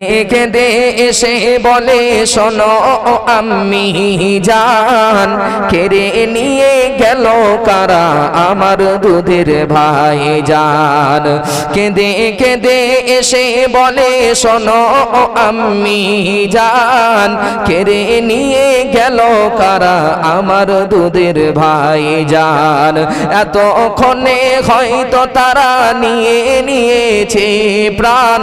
কেঁদে এসে বলে শোনো আম্মি জান, কেড়ে নিয়ে গেল কারা আমার দুধের ভাই জান। কেঁদে কেঁদে এসে বলে শোনো আম্মি জান, কেড়ে নিয়ে গেল কারা আমার দুধের ভাই জান। এতক্ষণে হয়তো তারা নিয়ে নিয়েছে প্রাণ,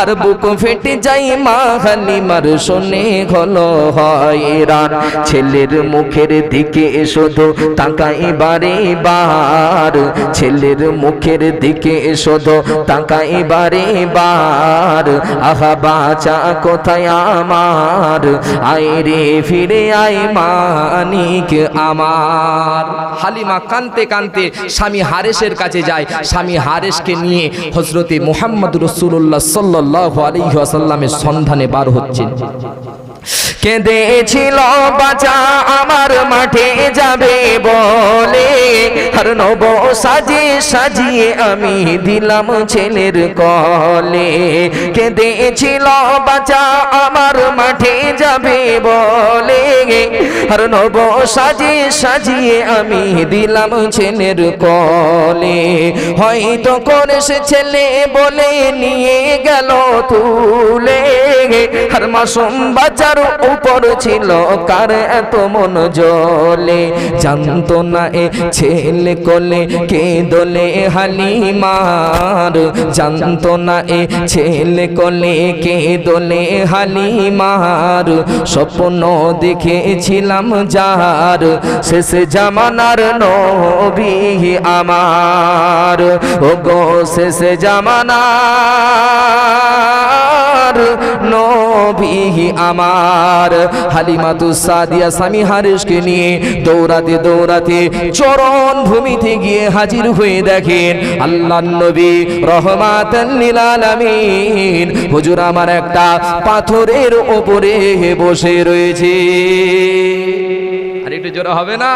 আর বুক ফেটে যাই মা হালিমার শুনে হলো হয়রান। ছেলের মুখের দিকে শুধু তাকাই বারে বার, ছেলের মুখের দিকে শুধু তাকাই বারে বার। আহা বাঁচা কোথায় আমার, আয় রে ফিরে আয় মানিক আমার। হালিমা কানতে কানতে স্বামী হারেসের কাছে যায়। স্বামী হারেসকে নিয়ে হযরতে মুহাম্মদ রাসূলুল্লাহ সাল্লাল্লাহু আলাইহি ওয়াসাল্লামের সন্ধানে বার হচ্ছেন। কেঁদেছিল বাঁচা আমার মাঠে যাবে বলে, আর নব সাজে সাজিয়ে আমি দিলাম ছেলের কলে। কেঁদেছিল বাঁচা আমার মাঠে যাবে বলে, আর নব সাজে সাজিয়ে আমি দিলাম ছেলের কলে। হয়তো করেছে ছেলে বলে নিয়ে গেল তুলে, আর মাসুম বাচ্চার উপর ছিল কার এত মন জ্বলে। জানতো না এ ছেলে কোলে কে দোলে হালিমার, জানতো না এ ছেলে কোলে কে দোলে হালিমার। স্বপ্ন দেখেছিলাম যার, শেষ জামানার নবী আমার। ও গো শেষ জামানার নবী আমার। হালিমাতুস সাদিয়া স্বামী হারেসকে নিয়ে দৌড়াতে দৌড়াতে চরণ ভূমিতে গিয়ে হাজির হয়ে দেখেন আল্লাহর নবী রহমাতাল লিল আলামিন হুজুর আমার একটা পাথরের উপরে বসে রয়েছে। আর একটু জোরে হবে না?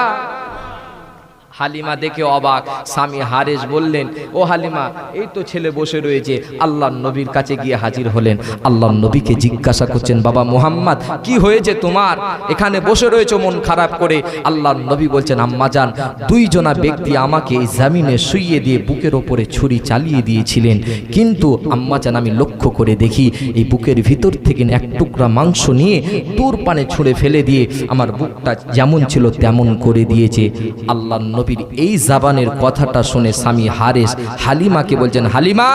হালিমা দেখে অবাক। স্বামী হারেস বললেন, ও হালিমা, এই তো ছেলে বসে রয়েছে। আল্লাহর নবীর কাছে গিয়ে হাজির হলেন। আল্লাহর নবীকে জিজ্ঞাসা করছেন, বাবা মুহাম্মদ, কি হয়েছে তোমার? এখানে বসে রয়েছে মন খারাপ করে। আল্লাহর নবী বলছেন, আম্মাজান, দুইজনা ব্যক্তি আমাকে এই জমিনে শুইয়ে দিয়ে বুকের ওপরে ছুরি চালিয়ে দিয়েছিলেন, কিন্তু আম্মাজান আমি লক্ষ্য করে দেখি এই বুকের ভিতর থেকে এক টুকরা মাংস নিয়ে দূর পানে ছুঁড়ে ফেলে দিয়ে আমার বুকটা যেমন ছিল তেমন করে দিয়েছে। আল্লাহর নবীর এই জাবানের কথাটা শুনে স্বামী হারেস হালিমাকে বলছেন, হালিমা,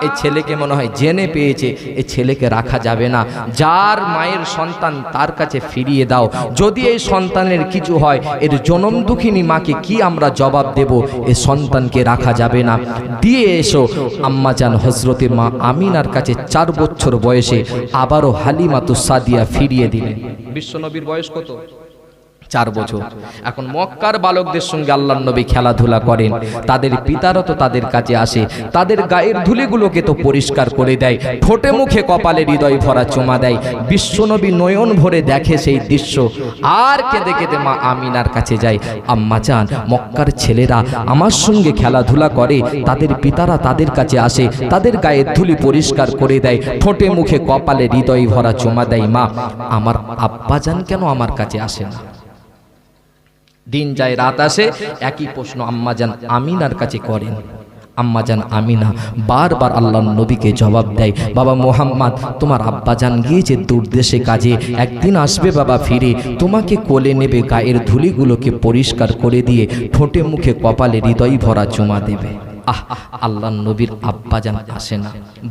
এই ছেলেকে মনে হয় জেনে পেয়েছে, এই ছেলেকে রাখা যাবে না। যার মায়ের সন্তান তার কাছে ফিরিয়ে দাও। যদি এই সন্তানের কিছু হয়, এর জনম দুঃখিনী মাকে কি আমরা জবাব দেব? এই সন্তানকে রাখা যাবে না। দিয়ে এসো। আম্মাজান হযরতে মা আমিনার কাছে 4 বছর বয়সে আবারও হালিমাতুস সাদিয়া ফিরিয়ে দিলেন। বিশ্বনবীর বয়স কত? 4 বছর। এখন মক্কার বালকদের সঙ্গে আল্লাহর নবী খেলাধুলা করেন। তাদের পিতারা তো তাদের কাছে আসে, তাদের গায়ের ধুলিগুলোকে তো পরিষ্কার করে দেয়, ঠোঁটে মুখে কপালে হৃদয় ভরা চুমা দেয়। বিশ্বনবী নয়ন ভরে দেখে সেই দৃশ্য, আর কেঁদে কেঁদে মা আমিনার কাছে যায়, আম্মা জান, মক্কার ছেলেরা আমার সঙ্গে খেলাধুলা করে, তাদের পিতারা তাদের কাছে আসে, তাদের গায়ের ধুলি পরিষ্কার করে দেয়, ঠোঁটে মুখে কপালে হৃদয় ভরা চুমা দেয়। মা, আমার আব্বাজান কেন আমার কাছে আসে না? দিন যায় রাত আসে, একই প্রশ্ন আম্মাজান আমিনার কাছে করেন। আম্মাজান আমিনা বারবার আল্লাহর নবীকে জবাব দেয়, বাবা মুহাম্মদ, তোমার আব্বাজান গিয়েছে দূরদেশে কাজে, একদিন আসবে বাবা ফিরে, তোমাকে কোলে নেবে, গায়ের ধুলিগুলোকে পরিষ্কার করে দিয়ে ঠোঁটে মুখে কপালে হৃদয় ভরা চুমা দেবে। আল্লাহর নবীর আব্বাজান আসে না।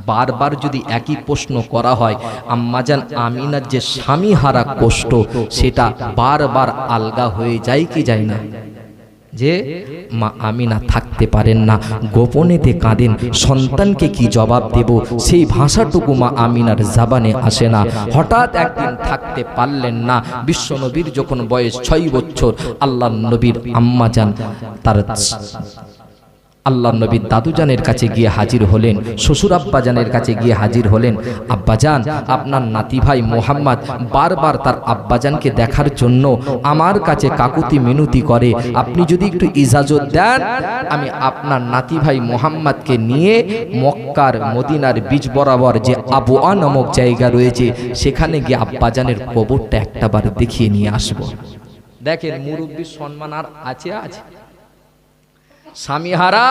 বারবার যদি একই প্রশ্ন করা হয়, আম্মাজান আমিনার যে স্বামী হারা কষ্ট, সেটা বারবার আলগা হয়ে যায় কি যায় না? যে মা আমিনা থাকতে পারেন না, গোপনেতে কাঁদেন, সন্তানকে কি জবাব দেব, সেই ভাষাটুকু মা আমিনার জাবানে আসে না। হঠাৎ একদিন থাকতে পারলেন না। বিশ্বনবীর যখন বয়স 6 বছর, আল্লাহর নবীর আম্মাজান তার আল্লাহর নবী দাদুজানের কাছে গিয়ে হাজির হলেন, শ্বশুর আব্বাজানের কাছে গিয়ে হাজির হলেন। আব্বাজান, আপনার নাতি ভাই মোহাম্মদ বারবার তার আব্বাজানকে দেখার জন্য আমার কাছে কাকুতি মিনতি করে, আপনি যদি একটু ইজাজত দেন আমি আপনার নাতি ভাই মোহাম্মদকে নিয়ে মক্কার মদিনার বীজ বরাবর যে আবওয়া নামক জায়গা রয়েছে সেখানে গিয়ে আব্বাজানের কবরটা একটাবার দেখিয়ে নিয়ে আসব। দেখেন মুরব্বীর সম্মান আর আছে? আছে। স্বামীহারা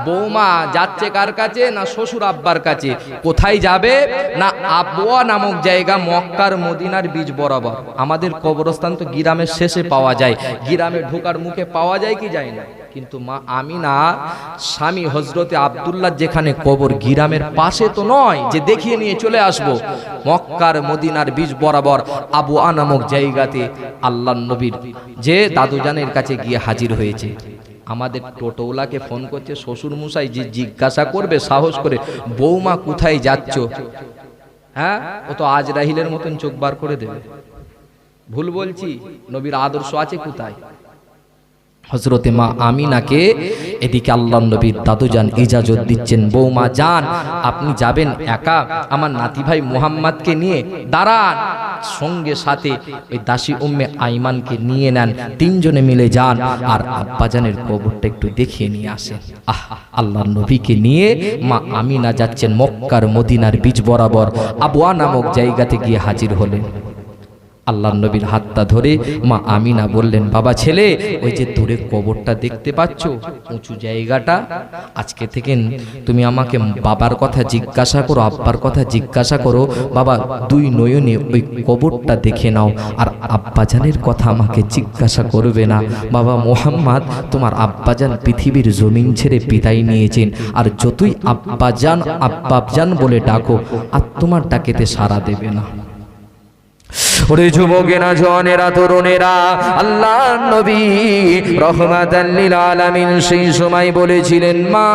বৌমা যাচ্ছে কার কাছে? না শ্বশুর আব্বার কাছে। কোথায় যাবে? না আবওয়া নামক জায়গা মক্কার মদিনার বীজ বরাবর। আমাদের কবরস্থান তো গ্রামের শেষে পাওয়া যায়, গ্রামে ঢোকার মুখে পাওয়া যায় কি যায় না? কিন্তু মা আমিনা স্বামী হযরতে আব্দুল্লাহ যেখানে কবর, গ্রামের পাশে তো নয় যে দেখিয়ে নিয়ে চলে আসব, মক্কার মদিনার বীজ বরাবর আবওয়া নামক জায়গাতে আল্লাহর নবীর যে দাদুজানের কাছে গিয়ে হাজির হয়েছে। আমাদের টোটোওয়ালাকে ফোন করছে, শ্বশুর মশাই যে জিজ্ঞাসা করবে সাহস করে, বৌমা কোথায় যাচ্ছ? হ্যাঁ, ও তো আজরাইলের মতন চোখ বার করে দেবে। ভুল বলছি? নবীর আদর্শ আছে কোথায়? হযরতে মা আমিনাকে এদিকে আল্লাহর নবীর দাদুজান ইজাজত দিচ্ছেন, বৌমা যান, আপনি যাবেন একা? আমার নাতি ভাই মুহাম্মদকে নিয়ে দাঁড়ান, সঙ্গে সাথে ওই দাসী উম্মে আইমানকে নিয়ে নেন, তিনজনে মিলে যান আর আব্বাজানের কবরটা একটু দেখিয়ে নিয়ে আসেন। আল্লাহর নবীকে নিয়ে মা আমিনা যাচ্ছেন মক্কার মদিনার বীজ বরাবর আবওয়া নামক জায়গাতে গিয়ে হাজির হলেন। আল্লাহর নবীর হাতটা ধরে মা আমিনা বললেন, বাবা ছেলে, ওই যে দূরে কবরটা দেখতে পাচ্ছ, উঁচু জায়গাটা, আজকে থেকে তুমি আমাকে বাবার কথা জিজ্ঞাসা করো, আব্বার কথা জিজ্ঞাসা করো, বাবা দুই নয়নে ওই কবরটা দেখে নাও, আর আব্বাজানের কথা আমাকে জিজ্ঞাসা করবে না। বাবা মোহাম্মদ, তোমার আব্বাজান পৃথিবীর জমিন ছেড়ে বিদায় নিয়েছেন, আর যতই আব্বাজান আব্বাজান বলে ডাকো আর তোমার ডাকেতে সাড়া দেবে না। ওরে যুবকেরা, জওয়ানেরা, তরুণেরা, আল্লাহর নবী রহমাতাল লিল আলামিন সেই সময় বলেছিলেন, মা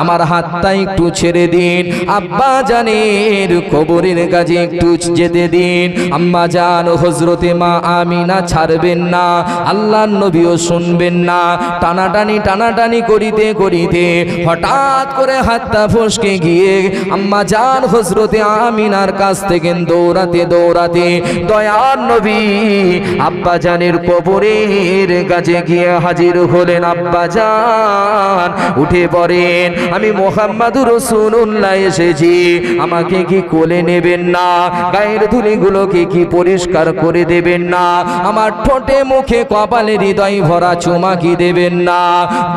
আমার হাতটা একটু ছেড়ে দিন, আব্বা জানের কবরের কাছে একটু যেতে দিন। আম্মা জান হযরতে মা আমিনা ছাড়বেন না, আল্লাহর নবীও শুনবেন না। টানাটানি টানাটানি করিতে করিতে হঠাৎ করে হাতটা ফসকে গিয়ে আম্মা জান হযরতে আমিনার কাছ থেকে দৌড়াতে দৌড়াতে দয়ার নবী আব্বাজানের কবরের কাছে গিয়ে হাজির হলেন। আব্বাজান উঠে পড়েন, আমি মুহাম্মাদুর রাসূলুল্লাহ এসেছি, আমাকে কি কোলে নেবেন না? গায়ের ধুলিগুলোকে কি পরিষ্কার করে দেবেন না? আমার ঠোঁটে মুখে কপালে হৃদয় ভরা চুমা কি দেবেন না?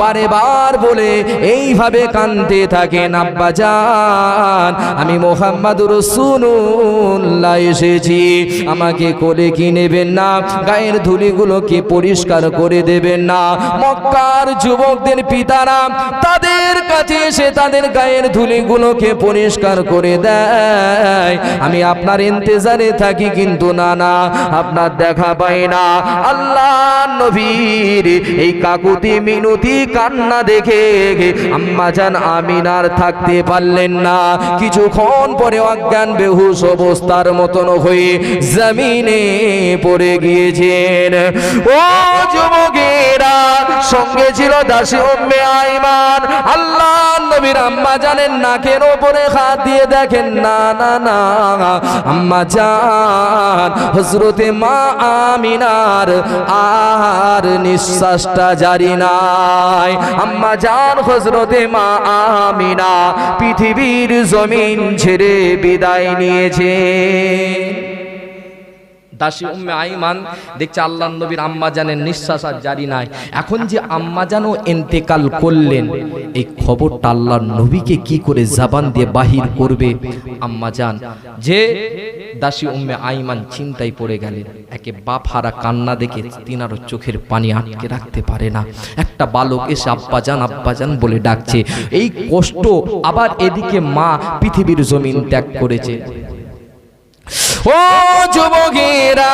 বারে বার বলে এইভাবে কাঁদতে থাকেন। আব্বাজান, আমি মুহাম্মাদুর রাসূলুল্লাহ এসেছি, আমাকে কোলে কি নেবেন না? গায়ের ধুলিগুলোকে পরিষ্কার করে দেবেন না? মক্কার যুবকদের পিতারা তাদের কাছে এসে তাদের গায়ের ধুলিগুলোকে পরিষ্কার করে দেয়, আমি আপনার ইন্তজারে থাকি, কিন্তু না না, আপনার দেখা পাই না। আল্লাহ নবীর এই কাকুতি মিনতি কান্না দেখে আম্মা জান আমিনার থাকতে পারলেন না, কিছুক্ষণ পরে অজ্ঞান বেহুশ অবস্থার মতন হয়ে জমিনে পড়ে গিয়েছেন। ও যুবকেরা, সঙ্গে ছিল দাসী উম্মে আইমান। আল্লাহ নবীর আম্মা জানেন নাকের উপরে হাত দিয়ে দেখেন, না না না, আম্মা জান হযরতে মা আমিনার আর নিঃশ্বাসটা জারি নাই। আম্মা জান হযরতে মা আমিনা পৃথিবীর জমিন ছেড়ে বিদায় নিয়েছে। দাসী উম্মে আইমান দেখছে আল্লাহর নবীর আম্মা জানের নিঃশ্বাস আর জারি নাই। এখন যে আম্মা জানও ইন্তেকাল করলেন, এই খবরটা আল্লাহর নবীকে কি করে জবান দিয়ে বাহির করবে? আম্মা জান যে দাসী উম্মে আইমান চিন্তায় পড়ে গেলেন। একে বাপ হারা কান্না দেখে তিনারও চোখের পানি আটকে রাখতে পারে না। একটা বালক এসে আব্বাজান বলে ডাকছে, এই কষ্ট, আবার এদিকে মা পৃথিবীর জমিন ত্যাগ করেছে। ও যুবকেরা,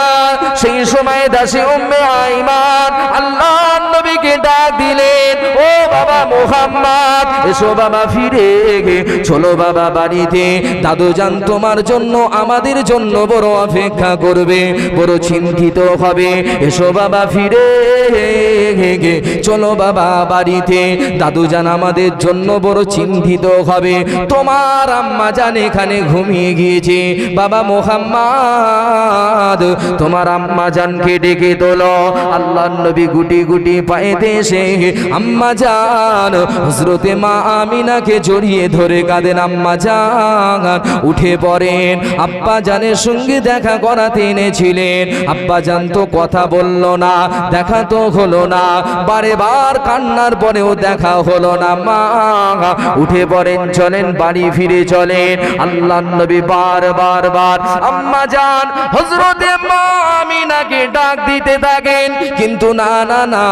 সেই সময় দাসী উম্মে আইমান আল্লাহর নবীকে ডাক দিলেন, ও বাবা মুহাম্মদ, এসো বাবা ফিরে চলো বাবা বাড়িতে, দাদুজান তোমার জন্য আমাদের জন্য বড় অপেক্ষা করবে, বড় চিন্তিত হবে, এসো বাবা ফিরে চলো বাবা বাড়িতে, দাদুজান আমাদের জন্য বড় চিন্তিত হবে, তোমার আম্মা জান এখানে ঘুমিয়ে গিয়েছে, বাবা মুহাম্মদ তোমার আম্মা জানকে ডেকে তোলো। আল্লাহর নবী গুটি গুটি পায়েতে এসে আম্মা জান হযরতে মা আমিনাকে জড়িয়ে ধরে কাঁদেন। আম্মা জান উঠে পড়েন, আব্বা জানের সঙ্গে দেখা করাতে এনেছিলেন, আব্বা জান তো কথা বলল না, দেখা তো হলো না, বারে বার কান্নার পরেও দেখা হলো না, মা উঠে পড়েন, চলেন বাড়ি ফিরে চলেন। আল্লাহর নবী বার আম্মা জান হযরতে মা আমিনাকে ডাক দিতে থাকেন, কিন্তু না না না,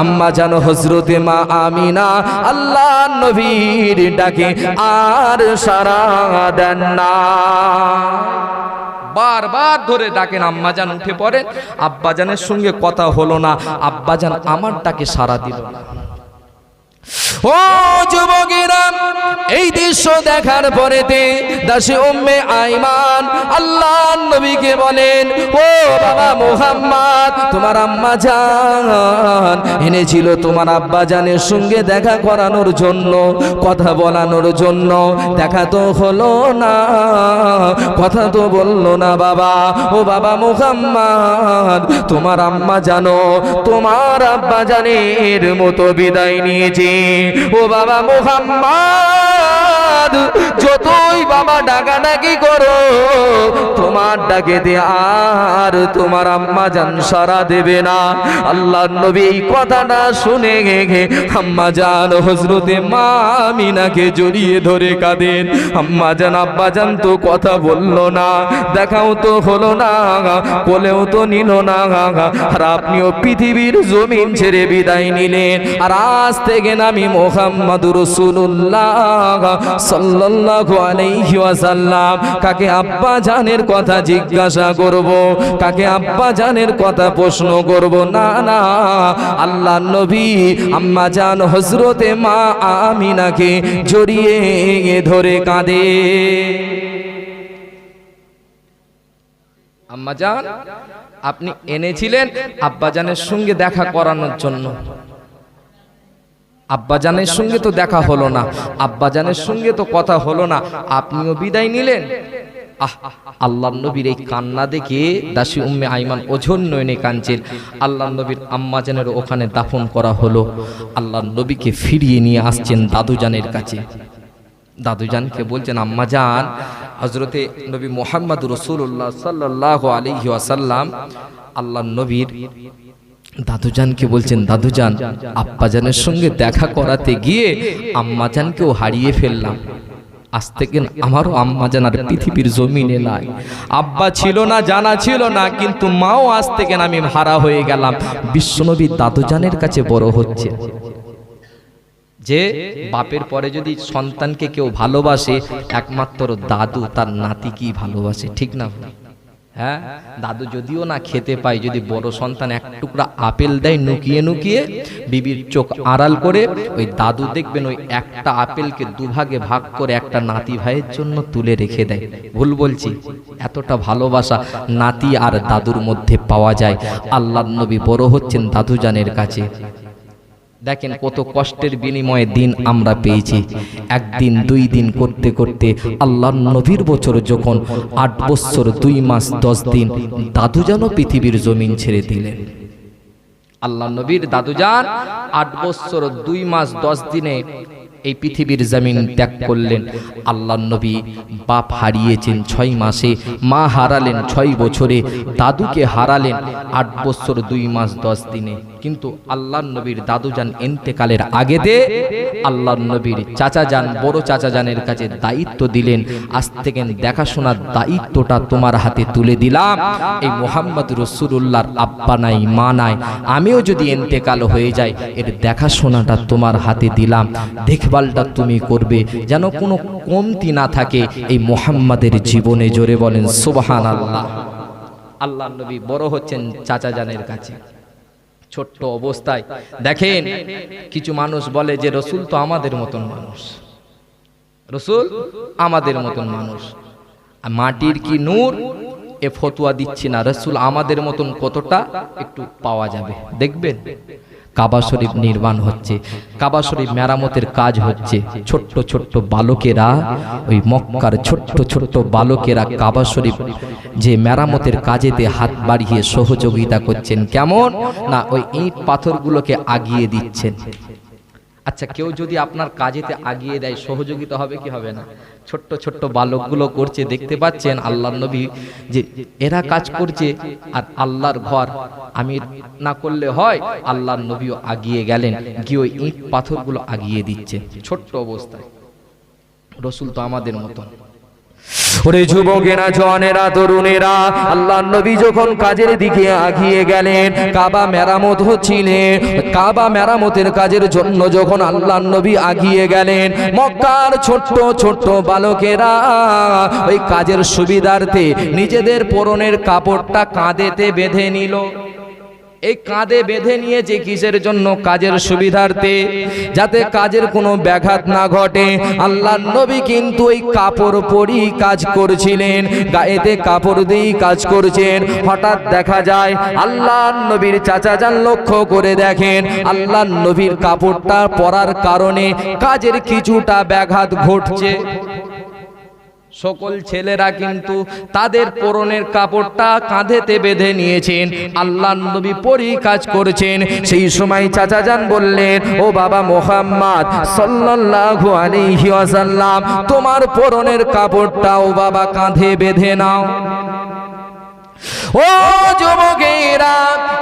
আম্মা জান হযরতে মা আমিনা আল্লাহর নবীর ডাকে আর সাড়া দেন না। বারবার ধরে ডাকেন, আম্মা জান উঠে পড়েন, আব্বা জানের সঙ্গে কথা হলো না, আব্বা জান আমার ডাকে সাড়া দিল না। ও যুবকেরা, এই দৃশ্য দেখার পরেতে দাসী উম্মে আইমান আল্লাহর নবীকে বলেন, ও বাবা মুহাম্মদ, তোমার আম্মা জান এনেছিল তোমার আব্বা জানের সঙ্গে দেখা করানোর জন্য, কথা বলানোর জন্য, দেখা তো হলো না, কথা তো বললো না বাবা। ও বাবা মুহাম্মদ, তোমার আম্মা জানো তোমার আব্বা জানের মতো বিদায় নিয়েছে। ও বাবা মুহাম্মদ, যতই বাবা ডাকাডাকি করো, তোমার ডাকে দে আর তোমার আম্মা জান সাড়া দেবে না। আল্লাহর নবী এই কথাটা শুনে আম্মা জান হযরতে মা আমিনাকে জড়িয়ে ধরে কাঁদেন, আম্মা জান আব্বা জান তো কথা বললো না, দেখাও তো হলো না, কোলেও তো নিল না, আর আপনিও পৃথিবীর জমিন ছেড়ে বিদায় নিলেন। আর আজ থেকে আমি মুহাম্মাদুর রাসূলুল্লাহ সাল্লাল্লাহু আলাইহি ওয়াসাল্লাম কাকে আব্বা জানের কথা জিজ্ঞাসা করব, কাকে আব্বা জানের কথা প্রশ্ন করব না, না, আল্লাহর নবী আম্মা জান হযরতে মা আমিনাকে জড়িয়ে ধরে কাঁদে। আম্মা জান আপনি এনেছিলেন আব্বাজানের সঙ্গে দেখা করানোর জন্য, আব্বাজানের সঙ্গে তো দেখা হলো না, আব্বাজানের সঙ্গে তো কথা হলো না, আপনিও বিদায় নিলেন। আল্লাহর নবীর এই কান্না দেখে দাসী উম্মে আইমান ওঝর নয়নে কাঁদছেন। আল্লাহর নবীর আম্মাজানের ওখানে দাফন করা হলো। আল্লাহর নবীকে ফিরিয়ে নিয়ে আসছেন দাদুজানের কাছে। দাদুজানকে বলছেন, আম্মা জান, হযরতে নবী মুহাম্মদুর রাসূলুল্লাহ সাল্লাল্লাহু আলাইহি ওয়াসাল্লাম আল্লাহর নবীর দাদুজানকে বলছেন, দাদুজান আব্বাজানের সঙ্গে দেখা করাতে গিয়ে আম্মাজানকেও হারিয়ে ফেললাম, আজ থেকে আমারও আম্মাজান আর পৃথিবীর জমিনে নাই। আব্বা ছিল না, জানা ছিল না, কিন্তু মাও আজ থেকে আমি হারা হয়ে গেলাম। বিশ্বনবী দাদুজানের কাছে বড় হচ্ছে যে বাপের পরে যদি সন্তানকে কেউ ভালোবাসে, একমাত্র দাদু তার নাতিকেই ভালোবাসে, ঠিক না? হ্যাঁ, দাদু যদিও না খেতে পায়, যদি বড় সন্তান এক টুকরা আপেল দেয় নুকিয়ে নুকিয়ে, বিবির চোখ আড়াল করে, ওই দাদু দেখবেন ওই একটা আপেলকে দুভাগে ভাগ করে একটা নাতি ভাইয়ের জন্য তুলে রেখে দেয়। ভুল বলছি? এতটা ভালোবাসা নাতি আর দাদুর মধ্যে পাওয়া যায়। আল্লাহর নবী বড় হচ্ছেন দাদুজানের কাছে। দেখেন কত কষ্টের বিনিময়ে দিন আমরা পেয়েছি। একদিন দুই দিন করতে করতে আল্লাহর নবীর বছর যখন 8 বছর 2 মাস 10 দিন, দাদুজানও পৃথিবীর জমিন ছেড়ে দিলেন। আল্লাহর নবীর দাদুজান 8 বছর 2 মাস 10 দিনে এই পৃথিবীর জমিন ত্যাগ করলেন। আল্লাহর নবী বাপ হারিয়েছেন 6 মাসে, মা হারালেন 6 বছরে, দাদুকে হারালেন 8 বছর 2 মাস 10 দিনে। কিন্তু আল্লাহর নবীর দাদুজান ইন্তেকালের আগেতে আল্লাহর নবীর চাচাজান বড় চাচাজানের কাছে দায়িত্ব দিলেন, আজ থেকে দেখাশোনার দায়িত্বটা তোমার হাতে তুলে দিলাম। এই মুহাম্মদ রাসূলুল্লাহর আব্বা নাই মা নাই, আমিও যদি ইন্তেকাল হয়ে যায় এর দেখাশোনাটা তোমার হাতে দিলাম, দেখভালটা তুমি করবে, যেন কোনো কমতি না থাকে এই মুহাম্মাদের জীবনে। জোরে বলেন সুবহানাল্লাহ। আল্লাহর নবী বড় হচ্ছেন চাচাজানের কাছে ছোট্ট অবস্থায়। দেখেন কিছু মানুষ বলে যে রসুল তো আমাদের মতন মানুষ, রসুল আমাদের মতন মানুষ, মাটির কি নূর এ ফতোয়া দিচ্ছি না, রসুল আমাদের মতন কতটা একটু পাওয়া যাবে। দেখবেন কাবা শরীফ নির্মাণ হচ্ছে, কাবা শরীফ মেরামতের কাজ হচ্ছে, ছোট্ট ছোট্ট বালকেরা, ওই মক্কার ছোট্ট ছোট্ট বালকেরা কাবা শরীফ যে মেরামতের কাজেতে হাত বাড়িয়ে সহযোগিতা করছেন। কেমন না, ওই ইট পাথরগুলোকে আগিয়ে দিচ্ছেন। আচ্ছা, কেউ যদি আপনার কাজেতে আগিয়ে দেয় সহযোগিতা হবে কি হবে না? ছোট্ট ছোট্ট বালকগুলো করছে, দেখতে পাচ্ছেন আল্লাহর নবী যে এরা কাজ করছে, আর আল্লাহর ঘর আমি না করলে হয়, আল্লাহর নবীও আগিয়ে গেলেন, গিয়ে ওই ইট পাথরগুলো আগিয়ে দিচ্ছে ছোট্ট অবস্থায়। রসুল তো আমাদের মতন। ওরে যুবকেরা, জওয়ানেরা, তরুণেরা, আল্লাহর নবী যখন কাজের দিকে আগিয়ে গেলেন, কাবা মেরামত হচ্ছিলেন, কাবা মেরামতের কাজের জন্য যখন আল্লাহর নবী আগিয়ে গেলেন, মক্কার ছোট্ট ছোট্ট বালকেরা ওই কাজের সুবিধার্থে নিজেদের পরনের কাপড়টা কাঁধেতে বেঁধে নিল। এই কাঁধে বেঁধে নিয়েছে কিসের জন্য? কাজের সুবিধার্থে, যাতে কাজের কোনো ব্যাঘাত না ঘটে। আল্লাহর নবী কিন্তু ওই কাপড় পরেই কাজ করছিলেন, গায়েতে কাপড় দিয়েই কাজ করছেন। হঠাৎ দেখা যায় আল্লাহর নবীর চাচাজান লক্ষ্য করে দেখেন আল্লাহর নবীর কাপড়টা পরার কারণে কাজের কিছুটা ব্যাঘাত ঘটছে। সকল ছেলেরা কিন্তু তাদের পরনের কাপড়টা কাঁধেতে বেঁধে নিয়েছেন, আল্লাহর নবী পরেই কাজ করছেন। সেই সময় চাচাজান বললেন, ও বাবা মুহাম্মদ সাল্লাল্লাহু আলাইহি ওয়াসাল্লাম, তোমার পরনের কাপড়টা ও বাবা কাঁধে বেঁধে নাও। ও যুবকেরা,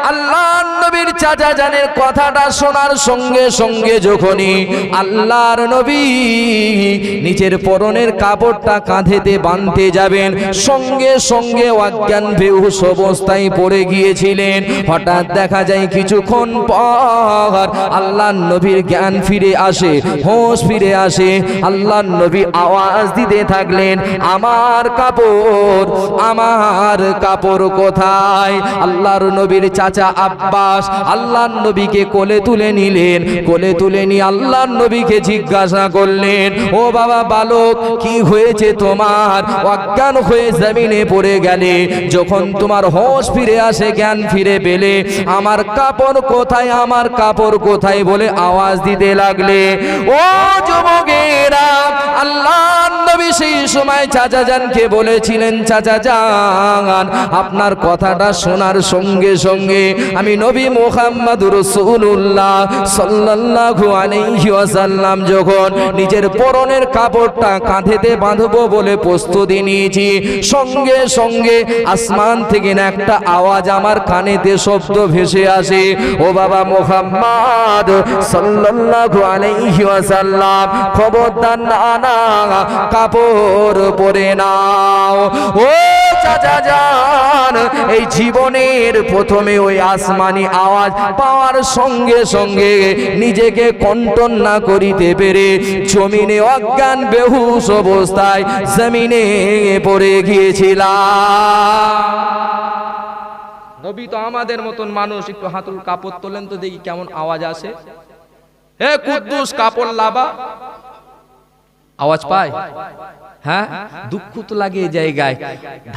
আল্লাহর নবীর চাচাজানের কথাটা শোনার সঙ্গে সঙ্গে যখনই আল্লাহর নবী নিচের পরনের কাপড়টা কাঁধেতে বাঁধতে যাবেন, সঙ্গে সঙ্গে অজ্ঞান বেহুশ অবস্থায় পড়ে গিয়েছিলেন। হঠাৎ দেখা যায় কিছুক্ষণ পর আল্লাহর নবীর জ্ঞান ফিরে আসে, হোশ ফিরে আসে। আল্লাহর নবী আওয়াজ দিতে থাকলেন, আমার কাপড়, আমার কাপড় কোথায়? আল্লাহর নবীর চাচা আব্বাস আল্লাহর নবীকে কোলে তুলে নিলেন, কোলে তুলে নিয়ে আল্লাহর নবীকে জিজ্ঞাসা করলেন, ও বাবা বালক, কি হয়েছে তোমার? অজ্ঞান হয়ে জমিনে পড়ে গেলে, যখন তোমার হোশ ফিরে আসে, জ্ঞান ফিরে পেলে, আমার কাপড় কোথায়, আমার কাপড় কোথায় বলে আওয়াজ দিতে লাগলে। ও যুবকেরা, আল্লাহর নবী সেই সময় চাচাজানকে বলেছিলেন, চাচাজান, আপনার কথাটা শোনার সঙ্গে সঙ্গে আমি নবী মুহাম্মদুর রাসূলুল্লাহ সাল্লাল্লাহু আলাইহি ওয়াসাল্লাম যখন নিজের পরনের কাপড়টা কাঁধেতে বাঁধবো বলে প্রস্তুতি নিয়েছি, সঙ্গে সঙ্গে আসমান থেকে একটা আওয়াজ আমার কানেতে শব্দ ভেসে আসে, ও বাবা মুহাম্মদ সাল্লাল্লাহু আলাইহি ওয়াসাল্লাম, খবরদার না, কাপড় পরে নাও। ও চাচাজান, এই জীবনের প্রথমে ওই আসমানি আওয়াজ পাওয়ার সঙ্গে সঙ্গে নিজেকে কন্ট্রোল না করিতে পেরে জমিনে অজ্ঞান বেহুশ অবস্থায় জমিনে পড়ে গিয়েছিলাম। নবী তো আমাদের মতন মানুষ, একটু হাতুল কাপড় তোলেন তো দেখি কেমন আওয়াজ আসে। হে কুদ্দুস, কাপড় লাবা, আওয়াজ পায়? হ্যাঁ, দুঃখ তো লাগে এই জায়গায়,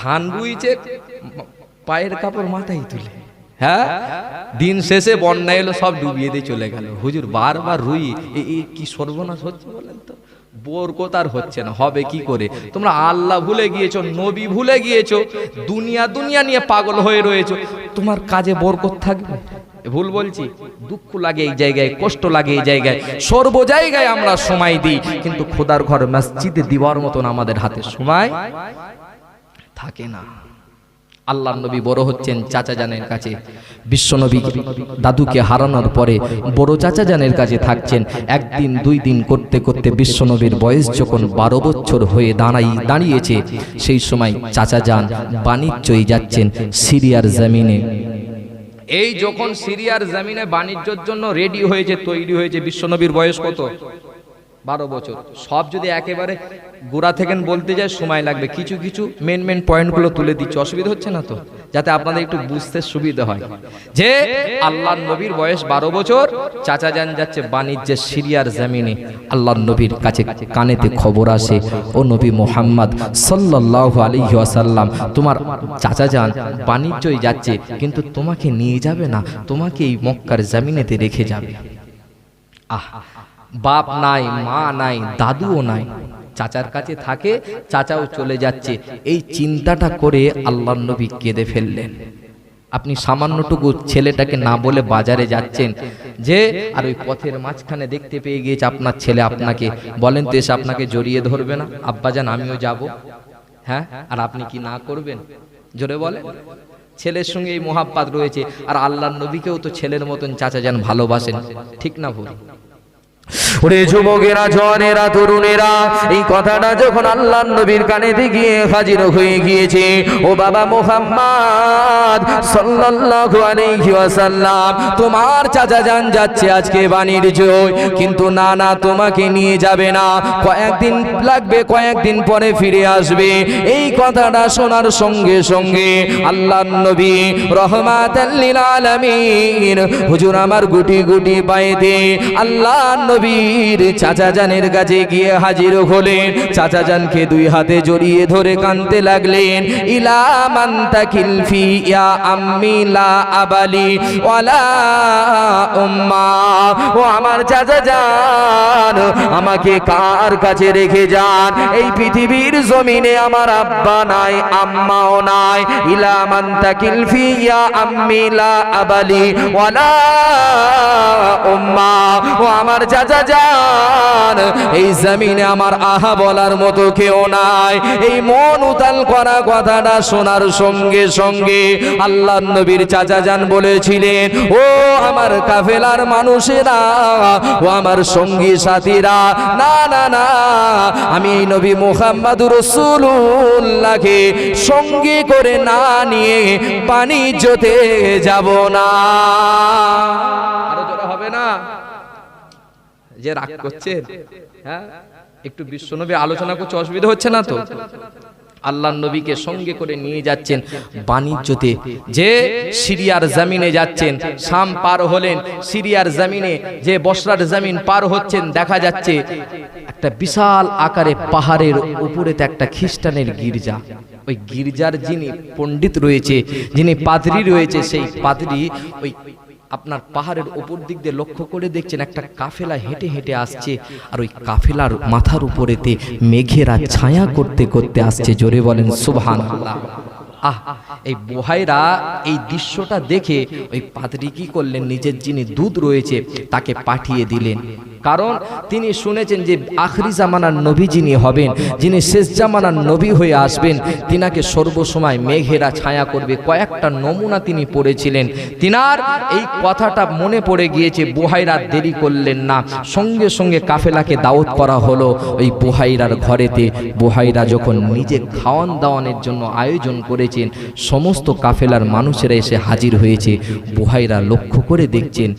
ধান বুইছে, পায়ের কাপড় মাথায় তুলে, হ্যাঁ, দিন শেষে বন্যা এলো, সব ডুবিয়ে দিয়ে চলে গেল। হুজুর বারবার রুই, এই কি সর্বনাশ হচ্ছে বলেন তো? বরকত আর হচ্ছে না, হবে কি করে? তোমরা আল্লাহ ভুলে গিয়েছো, নবী ভুলে গিয়েছো, দুনিয়া দুনিয়া নিয়ে পাগল হয়ে রয়েছো, তোমার কাজে বরকত থাকবে? ভুল বলছি? দুঃখ লাগে এই জায়গায়, কষ্ট লাগে এই জায়গায়, সর্ব জায়গায় আমরা সময় দিই, কিন্তু খোদার ঘর মসজিদে দিবার মতন আমাদের হাতে সময় থাকে না। আল্লাহর নবী বড় হচ্ছেন চাচা জানের কাছে। বিশ্বনবী দাদুকে হারানোর পরে বড় চাচা জানের কাছে থাকছেন। একদিন দুই দিন করতে করতে বিশ্বনবীর বয়স যখন 12 বছর হয়ে দাঁড়িয়েছে, সেই সময় চাচা জান বাণিজ্যই যাচ্ছেন সিরিয়ার জমিনে। এই যখন সিরিয়ার জমিনে বাণিজ্যের জন্য রেডি হয়েছে, তৈরি হয়েছে, বিশ্বনবীর বয়স কত? 12 বছর। সব যদি একেবারে গোড়া থেকে বলতে যায় সময় লাগবে, কিছু কিছু মেন পয়েন্টগুলো তুলে দিচ্ছে, অসুবিধা হচ্ছে না তো, যাতে আপনাদের একটু বুঝতে সুবিধা হয়। যে আল্লাহর নবীর বয়স 12 বছর, চাচা জান যাচ্ছে বাণিজ্যের সিরিয়ার জমিনে। আল্লাহর নবীর কাছে কানেতে খবর আসে, ও নবী মুহাম্মদ সাল্লাল্লাহু আলাইহি ওয়াসাল্লাম, তোমার চাচা জান বাণিজ্যই যাচ্ছে, কিন্তু তোমাকে নিয়ে যাবে না, তোমাকে এই মক্কার জমিনেতে রেখে যাবে। বাপ নাই, মা নাই, দাদুও নাই, চাচার কাছে থাকে, চাচাও চলে যাচ্ছে। এই চিন্তাটা করে আল্লাহর নবী কেঁদে ফেললেন। আপনি সামান্যটুকু ছেলেটাকে না বলে বাজারে যাচ্ছেন, যে আর ওই পথের মাঝখানে দেখতে পেয়ে গিয়েছে আপনার ছেলে, আপনাকে বলেন তো এসে আপনাকে জড়িয়ে ধরবে না, আব্বাজান আমিও যাব? হ্যাঁ, আর আপনি কি না করবেন? জোরে বলেন। ছেলের সঙ্গে এই মোহাব্বত রয়েছে, আর আল্লাহর নবীকেও তো ছেলের মতন চাচা জান ভালোবাসেন, ঠিক না ভুল? ওরে যুবকেরা, জওয়ানেরা, তরুণেরা, এই কথাটা যখন আল্লাহর নবীর কানেতে গিয়ে হাজির হয়ে গিয়েছে, ও বাবা মুহাম্মদ সাল্লাল্লাহু আলাইহি ওয়াসাল্লাম, তোমার চাচা জান যাচ্ছে আজকে বাণিজ্য, কিন্তু না না, তোমাকে নিয়ে যাবে না, কয়েকদিন লাগবে, কয়েকদিন পরে ফিরে আসবে। এই কথাটা শোনার সঙ্গে সঙ্গে আল্লাহর নবী রহমাতাল লিল আলামিন হুজুর আমার গুটি গুটি পায়েতে আল্লাহর নবীর চাচা জানের কাছে গিয়ে হাজির হলেন। চাচা জানকে দুই হাতে জড়িয়ে ধরে কাঁদতে লাগলেন, ইলা মান তাকিল ফি ইয়া আম্মি লা আবালি ওয়ালা উম্মা, ও আমার চাচা জান, আমাকে কার কাছে রেখে যান? এই পৃথিবীর জমিনে আমার আব্বা নাই, আম্মাও নাই। ইলা মান তাকিল ফি ইয়া আম্মি লা আবালি ওয়ালা উম্মা, ও আমার চাচা জান, এই জমিনে আমার আহা বলার মতো কেউ নাই। এই মন উতাল করা কথাটা শোনার সঙ্গে সঙ্গে আল্লাহর নবীর চাচা জান বলেছিলেন, ও আমার কাফেলার মানুষেরা, ও আমার সঙ্গী সাথীরা, না না না, আমি এই নবী মুহাম্মদুর রাসূলুল্লাহকে সঙ্গে করে না নিয়ে বাণিজ্যতে যাব না। আরো জোরে হবে না? যে রাগ করছেন, হ্যাঁ, একটু বিশ্বনবী আলোচনা করছে, অসুবিধা হচ্ছে না তো? আল্লাহর নবীকে সঙ্গে করে নিয়ে যাচ্ছেন বাণিজ্যতে, যে সিরিয়ার জমিনে যাচ্ছেন। শাম পার হলেন, সিরিয়ার জমিনে যে বসরার জমিন পার হচ্ছেন, দেখা যাচ্ছে একটা বিশাল আকারে পাহাড়ের উপরেতে একটা খ্রিস্টানের গির্জা। ওই গির্জার যিনি পণ্ডিত রয়েছে, যিনি পাদ্রী রয়েছে, সেই পাদ্রী ওই আপনার পাহাড়ের উপর দিক দিয়ে লক্ষ্য করে দেখছেন একটা কাফেলা হেঁটে হেঁটে আসছে, আর ওই কাফেলার মাথার উপরেতে মেঘেরা ছায়া করতে করতে আসছে। জোরে বলেন সুবহানাল্লাহ। এই বুহাইরা এই দৃশ্যটা দেখে ওই পাদ্রী কি করলেন, নিজের যিনি দূত রয়েছে তাকে পাঠিয়ে দিলেন। কারণ তিনি শুনেছেন যে আখরি জামানার নবী যিনি হবেন, যিনি শেষ জামানার নবী হয়ে আসবেন, তিনাকে সর্বসময় মেঘেরা ছায়া করবে। কয়েকটা নমুনা তিনি পড়েছিলেন, তিনার এই কথাটা মনে পড়ে গিয়েছে। বুহাইরা দেরি করলেন না, সঙ্গে সঙ্গে কাফেলাকে দাওয়াত করা হলো ওই বুহাইরার ঘরেতে। বুহাইরা যখন নিজে খাওয়ান দাওয়ানের জন্য আয়োজন করেছেন, সমস্ত কাফেলার মানুষেরা এসে হাজির হয়েছে। বুহাইরা লক্ষ্য করে দেখছেন,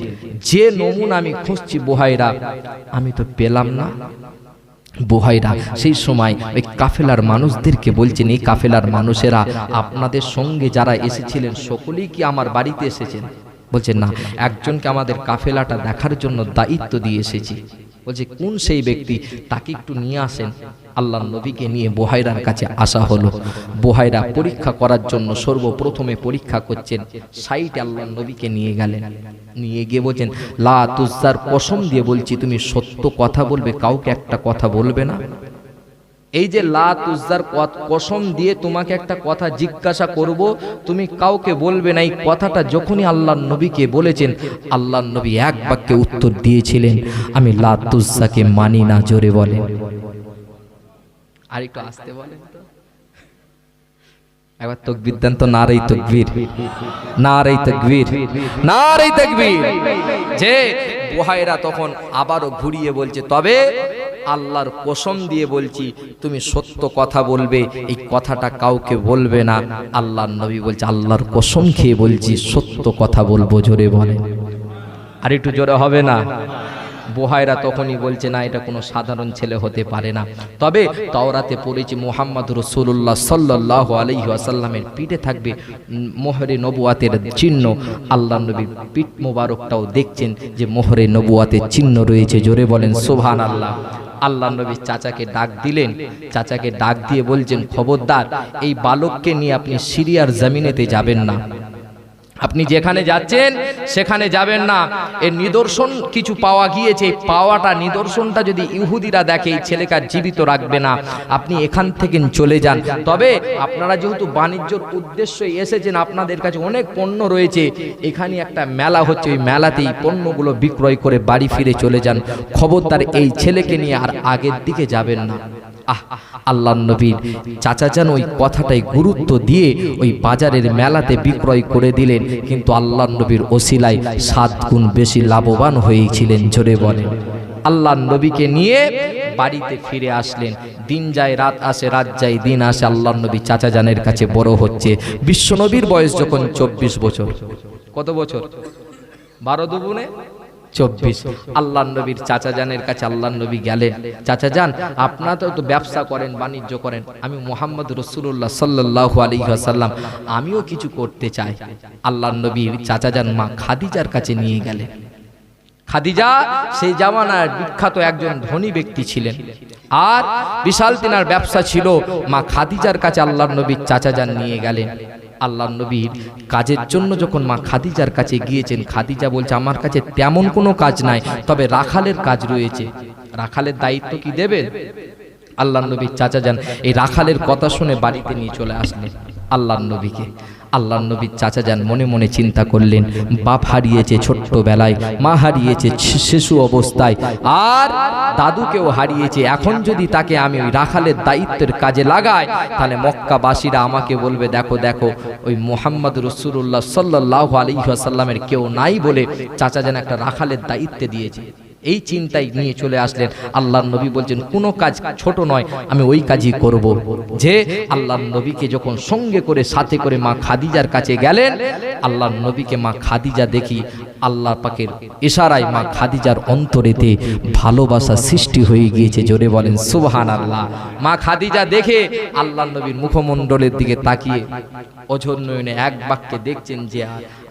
যে নমুনা আমি খুঁজছি বুহাইরা, আমি তো পেলাম না। বুহাইরা সেই সময় ওই কাফেলার মানুষদেরকে বলছেন, এই কাফেলার মানুষেরা, আপনাদের সঙ্গে যারা এসেছিলেন সকলেই কি আমার বাড়িতে এসেছেন? বলছেন না, একজনকে আমাদের কাফেলাটা দেখার জন্য দায়িত্ব দিয়ে এসেছি। বলছে কোন সেই ব্যক্তি, তাকে একটু নিয়ে আসেন। আল্লাহর নবীকে নিয়ে বুহাইরার কাছে আসা হলো। বুহাইরা পরীক্ষা করার জন্য সর্বপ্রথমে পরীক্ষা করছেন, সাইটে আল্লাহর নবীকে নিয়ে গেলেন। নিয়ে গিয়ে বলছেন, লা তুজ্জার, কসম দিয়ে বলছি তুমি সত্য কথা বলবে, কাউকে একটা কথা বলবে না। এই যে লা তুজ্জার কসম দিয়ে তোমাকে একটা কথা জিজ্ঞাসা করব, তুমি কাউকে বলবে না, এই কথাটা যখনই আল্লাহর নবীকে বলেছেন, আল্লাহর নবী এক বাক্যে উত্তর দিয়েছিলেন, আমি লা তুজ্জাকে মানি না। জোরে বলেন, আর একটু আসতে বলেন তো। একবার তাকবীর দেন তো, নারে তাকবীর, নারে তাকবীর, নারে তাকবীর। যে বুহায়রা তখন আবারও ঘুরিয়ে বলছে, তবে আল্লাহর কসম দিয়ে বলছি তুমি সত্য কথা বলবে, এই কথাটা কাউকে বলবে না। আল্লাহর নবী বলছে, আল্লাহর কসম খেয়ে বলছি সত্য কথা বলবো। জোরে বলে, আর একটু জোরে হবে না? বুহায়রা তখনই বলছে, না, এটা কোনো সাধারণ ছেলে হতে পারে না। তবে তাওরাতে পড়েছি মুহাম্মদ রাসূলুল্লাহ সাল্লাল্লাহু আলাইহি ওয়াসাল্লামের পিঠে থাকবে মোহরে নবুয়াতের চিহ্ন। আল্লাহর নবীর পিঠ মোবারকটাও দেখছেন যে মোহরে নবুয়াতের চিহ্ন রয়েছে। জোরে বলেন সুবহানাল্লাহ। আল্লাহ নবী চাচাকে ডাক দিলেন, চাচাকে ডাক দিয়ে বলছেন, খবরদার এই বালককে নিয়ে আপনি সিরিয়ার জমিনেতে যাবেন না, আপনি যেখানে যাচ্ছেন সেখানে যাবেন না। এর নিদর্শন কিছু পাওয়া গিয়েছে, পাওয়াটা নিদর্শনটা যদি ইহুদিরা দেখে এই ছেলেকে জীবিত রাখবে না, আপনি এখান থেকে চলে যান। তবে আপনারা যেহেতু বাণিজ্যর উদ্দেশ্যে এসেছেন, আপনাদের কাছে অনেক পণ্য রয়েছে, এখানে একটা মেলা হচ্ছে, ওই মেলাতেই পণ্যগুলো বিক্রয় করে বাড়ি ফিরে চলে যান। খবরদার এই ছেলেকে নিয়ে আর আগের দিকে যাবেন না। আল্লাহর নবীর চাচা যেন ওই কথাটাই গুরুত্ব দিয়ে ওই বাজারের মেলাতে বিক্রয় করে দিলেন, কিন্তু আল্লাহর নবীর ওসিলায় 7 গুণ বেশি লাভবান হয়েছিলেন। জোরে বলেন। আল্লাহর নবীকে নিয়ে বাড়িতে ফিরে আসলেন। দিন যায় রাত আসে, রাত যায় দিন আসে, আল্লাহর নবী চাচা জানের কাছে বড় হচ্ছে। বিশ্ব নবীর বয়স যখন 24 বছর। কত বছর? 12 দুগুণে 24। আল্লাহর নবীর চাচা জানের কাছে আল্লাহর নবী গেলেন, চাচা জান আপনারা তো ব্যবসা করেন, বাণিজ্য করেন, আমি মুহাম্মদ রাসূলুল্লাহ সাল্লাল্লাহু আলাইহি ওয়াসাল্লাম আমিও কিছু করতে চাই। আল্লাহর নবীর চাচা জান মা খাদিজার কাছে নিয়ে গেলেন। খাদিজা সেই জামানার বিখ্যাত একজন ধনী ব্যক্তি ছিলেন, আর বিশাল তিনার ব্যবসা ছিল। মা খাদিজার কাছে আল্লাহর নবীর চাচা জান নিয়ে গেলেন। আল্লাহর নবীর কাজের জন্য যখন মা খাদিজার কাছে গিয়েছেন, খাদিজা বলছে, আমার কাছে তেমন কোনো কাজ নাই, তবে রাখালের কাজ রয়েছে। রাখালের দায়িত্ব কি দেবেন? আল্লাহর নবীর চাচা যান এই রাখালের কথা শুনে বাড়িতে নিয়ে চলে আসলেন আল্লাহর নবীকে। আল্লাহর নবীর চাচা যান মনে মনে চিন্তা করলেন, বাপ হারিয়েছে ছোট্টবেলায়, মা হারিয়েছে শিশু অবস্থায়, আর দাদুকেও হারিয়েছে। এখন যদি তাকে আমি ওই রাখালের দায়িত্বের কাজে লাগাই, তাহলে মক্কাবাসীরা আমাকে বলবে, দেখো দেখো ওই মুহাম্মদ রাসূলুল্লাহ সাল্লাল্লাহু আলাইহি ওয়াসাল্লামের কেউ নাই বলে চাচা যান একটা রাখালের দায়িত্ব দিয়েছে। এই চিন্তায় নিয়ে চলে আসলেন। আল্লাহর নবী বলছেন, কোনো কাজ ছোট নয়, আমি ওই কাজই করব। যে আল্লাহর নবীকে যখন সঙ্গে করে সাথে করে মা খাদিজার কাছে গেলেন, আল্লাহর নবীকে মা খাদিজা দেখি আল্লাহ পাকের ইশারায় মা খাদিজার অন্তরেতে ভালোবাসা সৃষ্টি হয়ে গিয়েছে। জোরে বলেন সুবহানাল্লাহ। মা খাদিজা দেখে আল্লাহর নবীর মুখমণ্ডলের দিকে তাকিয়ে অঝোর নয়নে এক বাক্যে দেখছেন যে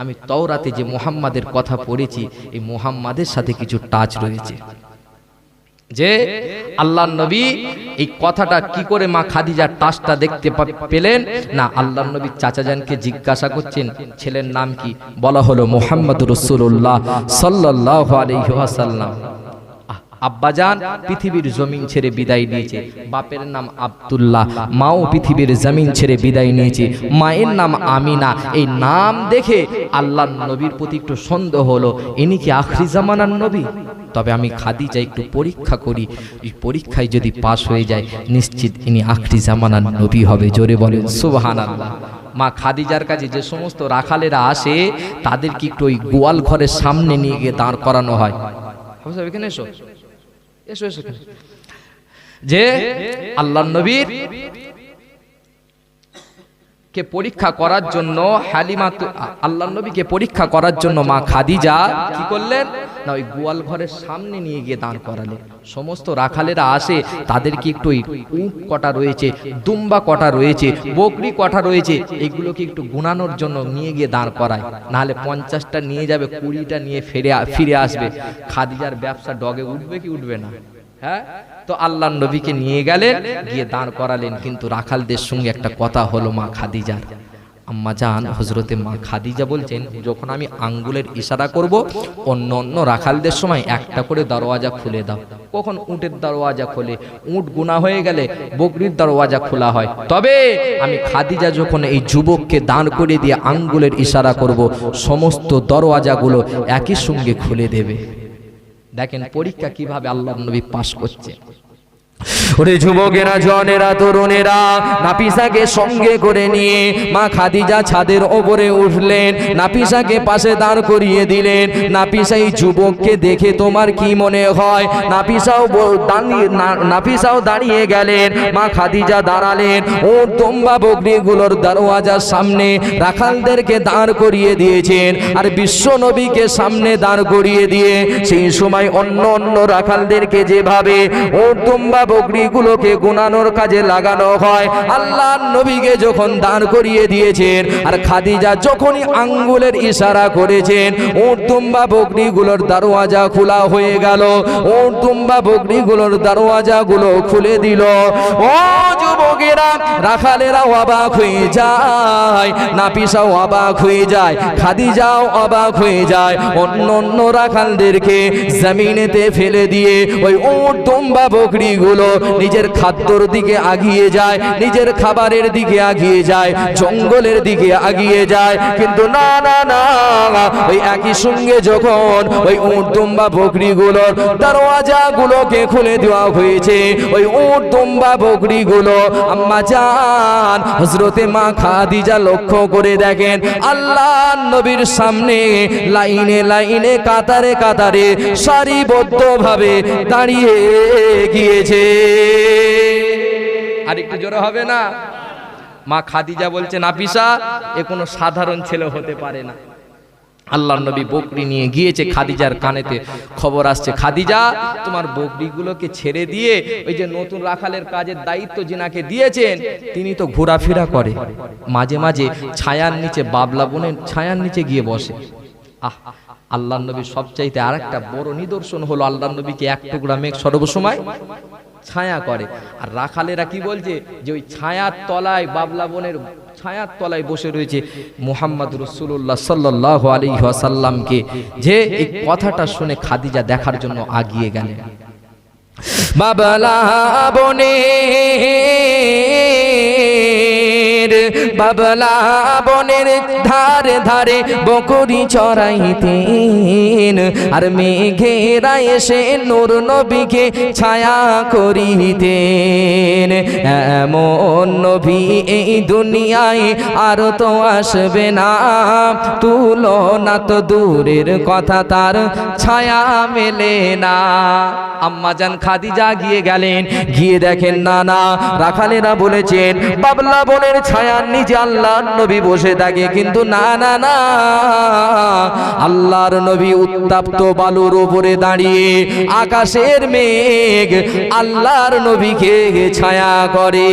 আমি তাওরাতে যে মুহাম্মাদের কথা পড়েছি, এই মুহাম্মাদের সাথে কিছু টাচ রয়েছে। যে আল্লাহর নবী এই কথাটা কি করে মা খাদিজার টাচটা দেখতে পেলেন না, আল্লাহর নবী চাচা জানকে জিজ্ঞাসা করছেন, ছেলের নাম কি? বলা হলো মুহাম্মদ রাসূলুল্লাহ সাল্লাল্লাহু আলাইহি ওয়াসাল্লাম। আব্বাজান পৃথিবীর জমিন ছেড়ে বিদায় নিয়েছে, বাপের নাম আব্দুল্লাহ, মাও পৃথিবীর জমিন ছেড়ে বিদায় নিয়েছে, মায়ের নাম আমিনা। এই নাম দেখে আল্লাহর নবীর প্রতি একটু সন্দেহ হলো, ইনি কি আখরি জামানার নবী? তবে আমি খাদিজা একটু পরীক্ষা করি, এই পরীক্ষায় যদি পাশ হয়ে যায় নিশ্চিত ইনি আখরি জামানার নবী হবে। জোরে বলেন সুবহানাল্লাহ। মা খাদিজার কাছে যে সমস্ত রাখালেরা আসে, তাদেরকে একটু ওই গোয়াল ঘরের সামনে নিয়ে গিয়ে দাঁড় করানো হয়। এখানে এসো, এসো এসো। যে আল্লাহর নবীর কে পরীক্ষা করার জন্য আল্লাহর নবীকে পরীক্ষা করার জন্য মা খাদিজা কি করলেন না, ওই গোয়াল ঘরের সামনে নিয়ে গিয়ে দাঁড় করালেন। সমস্ত রাখালেরা আসে, তাদেরকে একটু উট কটা রয়েছে, দুম্বা কটা রয়েছে, বকরি কটা রয়েছে, এগুলোকে একটু গুনানোর জন্য নিয়ে গিয়ে দাঁড় করায়। নাহলে 50টা নিয়ে যাবে, 20টা নিয়ে ফিরে আসবে। খাদিজার ব্যবসা ডগে উঠবে কি উঠবে না? হ্যাঁ, তো আল্লাহর নবীকে নিয়ে গেলেন, গিয়ে দাঁড় করালেন। কিন্তু রাখালদের সঙ্গে একটা কথা হলো মা খাদিজার। আম্মা জান হযরতে মা খাদিজা বলছেন, যখন আমি আঙ্গুলের ইশারা করব, অন্য অন্য রাখালদের সময় একটা করে দরওয়াজা খুলে দাও। কখন উটের দরওয়াজা খোলে, উট গুনাহ হয়ে গেলে বকরির দরওয়াজা খোলা হয়। তবে আমি খাদিজা যখন এই যুবককে দাঁড় করে দিয়ে আঙ্গুলের ইশারা করব, সমস্ত দরওয়াজাগুলো একই সঙ্গে খুলে দেবে। দেখেন পরীক্ষা কিভাবে আল্লাহর নবী পাশ করছে। ওরে যুবকেরা, জনেরা, তরুণেরা, নাফিসাকে সঙ্গে করে নিয়ে মা খাদিজা ছাদের ওপরে উঠলেন, নাফিসাকে পাশে দাঁড় করিয়ে দিলেন। নাফিসা এই যুবককে দেখে তোমার কি মনে হয়? নাফিসাও দাঁড়িয়ে গেলেন, মা খাদিজা দাঁড়ালেন। ও দুম্বা বকরিগুলোর দরওয়াজার সামনে রাখালদেরকে দাঁড় করিয়ে দিয়েছেন, আর বিশ্ব নবীকে সামনে দাঁড় করিয়ে দিয়ে সেই সময় অন্য রাখালদেরকে যেভাবে ও দুম্বা বকরিগুলোকে গুনানোর কাজে লাগানো হয়, আল্লাহর নবীকে যখন দাঁড় করিয়ে দিয়েছেন আর খাদিজা যখনই আঙ্গুলের ইশারা করেছেন, উট দুম্বা বকরিগুলোর দরওয়াজা খোলা হয়ে গেল। উট দুম্বা বকরিগুলোর দরওয়াজাগুলো খুলে দিল। ও যুবকেরা, রাখালেরা অবাক হয়ে যায়, নাফিসাও অবাক হয়ে যায়, খাদিজাও অবাক হয়ে যায়। অন্য রাখালদেরকে জমিনেতে ফেলে দিয়ে ওই উট দুম্বা বকরিগুলো নিজের খাদ্যর দিকে আগিয়ে যায়, নিজের খাবারের দিকে আগিয়ে যায়, জঙ্গলের দিকে আগিয়ে যায়। কিন্তু না না না, ওই একই সঙ্গে যখন ওই উট দুম্বা বকরিগুলোর দরওয়াজাগুলোকে খুলে দেওয়া হয়েছে, ওই উট দুম্বা বকরিগুলো আম্মা জান হযরতে মা খাদিজা লক্ষ্য করে দেখেন আল্লাহর নবীর সামনে লাইনে লাইনে কাতারে কাতারে সারিবদ্ধভাবে দাঁড়িয়ে গিয়েছে। আর একটু জোরে হবে না? মা খাদিজা বলছে, নাফিসা এ কোনো সাধারণ ছেলে হতে পারে না। আল্লাহর নবী বকরি নিয়ে গিয়েছে, খাদিজার কানেতে খবর আসছে, খাদিজা তোমার বকরিগুলোকে ছেড়ে দিয়ে ওই যে নতুন রাখালের কাজের দায়িত্ব যিনাকে দিয়েছেন তিনি তো ঘোরাফেরা করে, মাঝে মাঝে ছায়ার নিচে, বাবলা বনের ছায়ার নিচে গিয়ে বসে। আল্লাহর নবী সবচাইতে আরেকটা বড় নিদর্শন হলো আল্লাহর নবীকে এক টুকরা মেঘ সর্বসময় ছায়া করে। আর রাখালেরা কি বলছে যে ওই ছায়ার তলায়, বাবলা বনের ছায়ার তলায় বসে রয়েছে মুহাম্মদ রাসূলুল্লাহ সাল্লাল্লাহু আলাইহি ওয়াসাল্লামকে। যে এই কথাটা শুনে খাদিজা দেখার জন্য আগিয়ে গেলেন। বাবলা বনের ধারে ধারে বকরি চড়াইতেন, আর মেঘেরা এসে নূর নবীকে ছায়া করিতেন। এমন নবী এই দুনিয়ায় আর তো আসবে না, তুলনা তো দূরের কথা, তার ছায়া মেলে না। আম্মা জান খাদিজা গিয়ে গেলেন, গিয়ে দেখেন না না রাখালেরা বলেছেন বাবলা বনের ছায়ার নিচে আল্লাহর নবী বসে থাকে, কিন্তু না না না, আল্লাহর নবী উত্তপ্ত বালুর উপরে দাঁড়িয়ে আকাশের মেঘ আল্লাহর নবীকে ছায়া করে।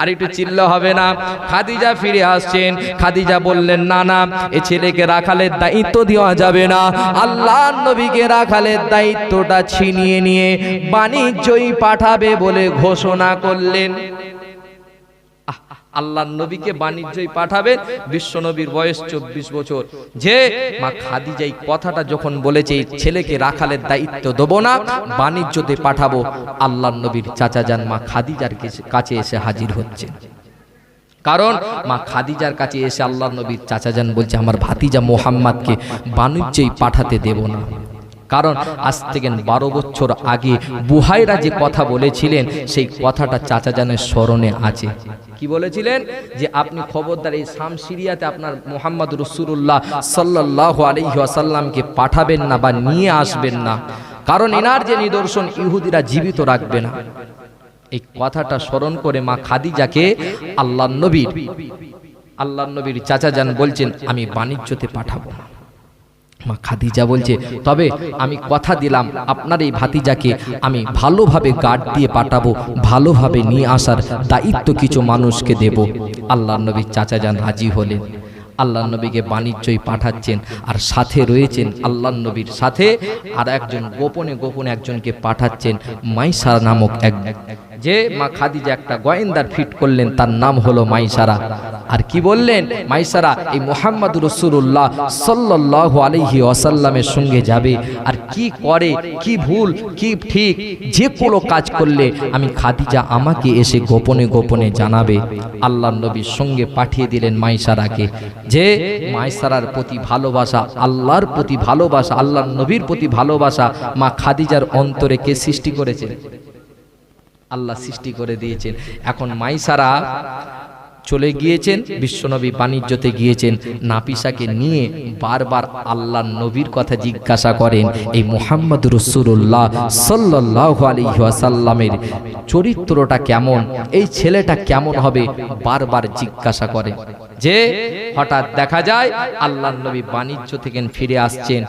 আর একটু চিল্লা হবে না? খাদিজা ফিরে আসছেন, খাদিজা বললেন না না, এ ছেলেকে রাখালের দায়িত্ব দেওয়া যাবে না। আল্লাহর নবীকে রাখালের দায়িত্বটা ছিনিয়ে নিয়ে বাণিজ্যই পাঠাবে বলে ঘোষণা করলেন। আল্লাহর নবীকে বাণিজ্যই পাঠাবেন। বিশ্ব নবীর বয়স 24 বছর। যে মা খাদিজা এই কথাটা যখন বলেছে এই ছেলেকে রাখালের দায়িত্ব দেবো না, বাণিজ্যতে পাঠাবো, আল্লাহর নবীর চাচা যান মা খাদিজার কাছে এসে হাজির হচ্ছে। কারণ মা খাদিজার কাছে এসে আল্লাহর নবীর চাচা যান বলছে আমার ভাতিজা মুহাম্মদকে বাণিজ্যই পাঠাতে দেব না। কারণ আজ থেকে 12 বছর আগে বুহাইরা যে কথা বলেছিলেন সেই কথাটা চাচা জানের স্মরণে আছে। কি বলেছিলেন? যে আপনি খবরদার এই শাম সিরিয়াতে আপনার মুহাম্মদ রাসূলুল্লাহ সাল্লাল্লাহু আলাইহি ওয়াসাল্লামকে পাঠাবেন না বা নিয়ে আসবেন না, কারণ এনার যে নিদর্শন ইহুদিরা জীবিত রাখবে না। এই কথাটা স্মরণ করে মা খাদিজাকে আল্লাহর নবীর চাচা যান বলছেন আমি বাণিজ্যতে পাঠাবো না। মা খাদিজা বলছে তবে আমি কথা দিলাম আপনার এই ভাতিজাকে আমি ভালোভাবে গার্ড দিয়ে পাঠাবো, ভালোভাবে নিয়ে আসার দায়িত্ব কিছু মানুষকে দেব। আল্লাহর নবীর চাচা যান রাজি হলেন, আল্লাহর নবীকে বাণিজ্যই পাঠাচ্ছেন। আর সাথে রয়েছেন আল্লাহর নবীর সাথে আর একজন গোপনে একজনকে পাঠাচ্ছেন, মাইসা নামক এক যে মা খাদিজা একটা গোয়েন্দার ফিট করলেন, তার নাম হলো মাইসারা। আর কি বললেন? মাইসারা এই মুহাম্মদ রাসূলুল্লাহ সাল্লাল্লাহু আলাইহি ওয়াসাল্লামের সঙ্গে যাবে, আর কি করে, কি ভুল, কি ঠিক, যে কোনো কাজ করলে আমি খাদিজা আমাকে এসে গোপনে গোপনে জানাবে। আল্লাহর নবীর সঙ্গে পাঠিয়ে দিলেন মাইসারাকে, যে মাইসারার প্রতি ভালোবাসা, আল্লাহর প্রতি ভালোবাসা, আল্লাহর নবীর প্রতি ভালোবাসা মা খাদিজার অন্তরে কে সৃষ্টি করেছে? আল্লাহ সৃষ্টি করে দিয়েছেন। এখন মাইসারা চলে গিয়েছেন, বিশ্বনবী বাণিজ্যতে গিয়েছেন, নাফিসাকে নিয়ে বারবার আল্লাহর নবীর কথা জিজ্ঞাসা করেন। এই মুহাম্মদ রাসূলুল্লাহ সাল্লাল্লাহু আলাইহি ওয়াসাল্লামের চরিত্রটা কেমন, এই ছেলেটা কেমন হবে, বারবার জিজ্ঞাসা করে। যে হঠাৎ দেখা যায় আল্লাহর নবী বাণিজ্য থেকে ফিরে আসছেন,